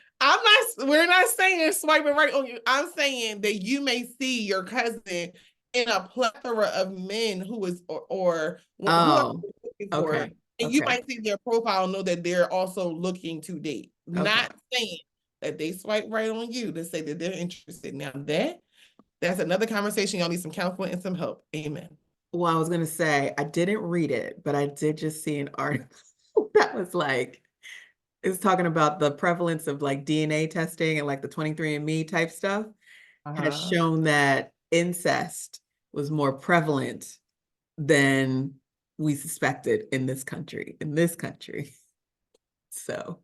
We're not saying swiping right on you. I'm saying that you may see your cousin in a plethora of men who is or whoever Oh, you're looking for. okay. And you Okay. might see their profile and know that they're also looking to date. Okay. Not saying that they swipe right on you to say that they're interested. Now that's another conversation. Y'all need some counseling and some help. Amen. Well, I was gonna say I didn't read it, but I did just see an article that was like it's talking about the prevalence of like DNA testing and like the 23andMe type stuff has Uh-huh. shown that incest was more prevalent than we suspected in this country. In this country. So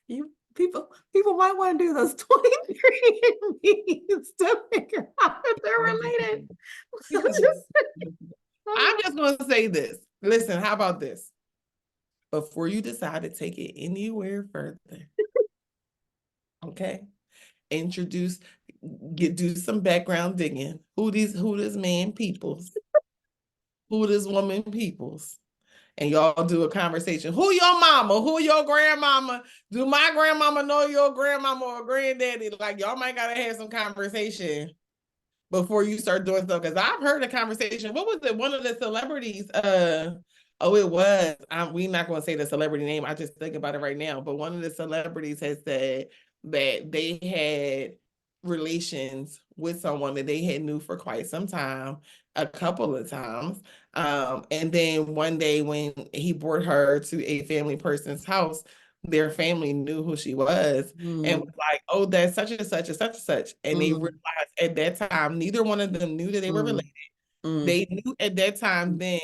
you people might want to do those 23andMe's to figure out if they're related. I'm just going to say this. Listen, how about this? Before you decide to take it anywhere further, okay? Introduce, do some background digging. Who this man peoples? Who this woman peoples? And y'all do a conversation. Who your mama? Who your grandmama? Do my grandmama know your grandmama or granddaddy? Like y'all might gotta have some conversation before you start doing stuff. Because I've heard a conversation. What was it? One of the celebrities. Oh, it was. We're not going to say the celebrity name. I just think about it right now. But one of the celebrities has said that they had relations with someone that they had knew for quite some time, a couple of times. And then one day when he brought her to a family person's house, their family knew who she was and was like, oh, that's such and such and such and such. And they realized at that time, neither one of them knew that they were related. They knew at that time then,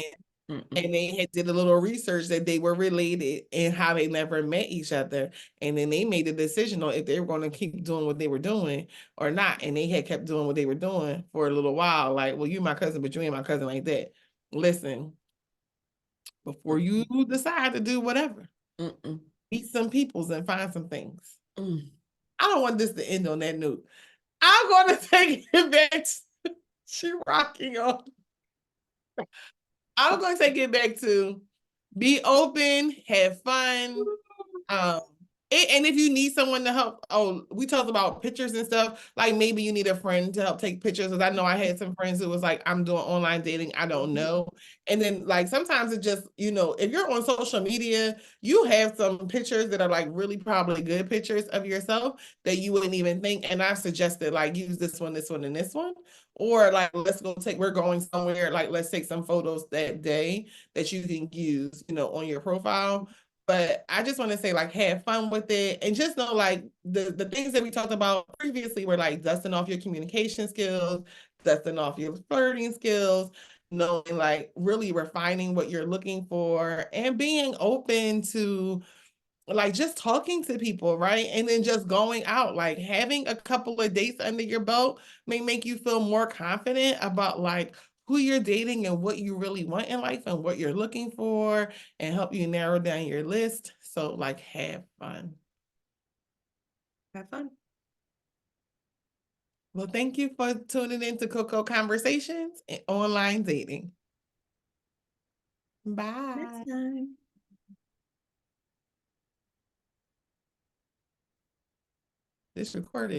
and they had did a little research that they were related and how they never met each other. And then they made a decision on if they were going to keep doing what they were doing or not. And they had kept doing what they were doing for a little while. Like, well, you my cousin, but you ain't my cousin like that. Listen, before you decide to do whatever, meet some peoples and find some things. I don't want this to end on that note. I'm going to take it back. She rocking on. I'm going to take it back to be open, have fun. Um, and if you need someone to help, oh, we talked about pictures and stuff. Like maybe you need a friend to help take pictures. Because I know I had some friends who was like, I'm doing online dating. I don't know. And then like sometimes it just, if you're on social media, you have some pictures that are like really probably good pictures of yourself that you wouldn't even think. And I've suggested like use this one, and this one. Or like we're going somewhere, like let's take some photos that day that you can use, on your profile. But I just want to say, like, have fun with it and just know, like, the things that we talked about previously were like dusting off your communication skills, dusting off your flirting skills, knowing, like, really refining what you're looking for and being open to, like, just talking to people, right? And then just going out, like, having a couple of dates under your belt may make you feel more confident about, like, who you're dating and what you really want in life and what you're looking for and help you narrow down your list. So, like, have fun. Have fun. Well, thank you for tuning in to Coco Conversations and Online Dating. Next Bye. time. This recorded.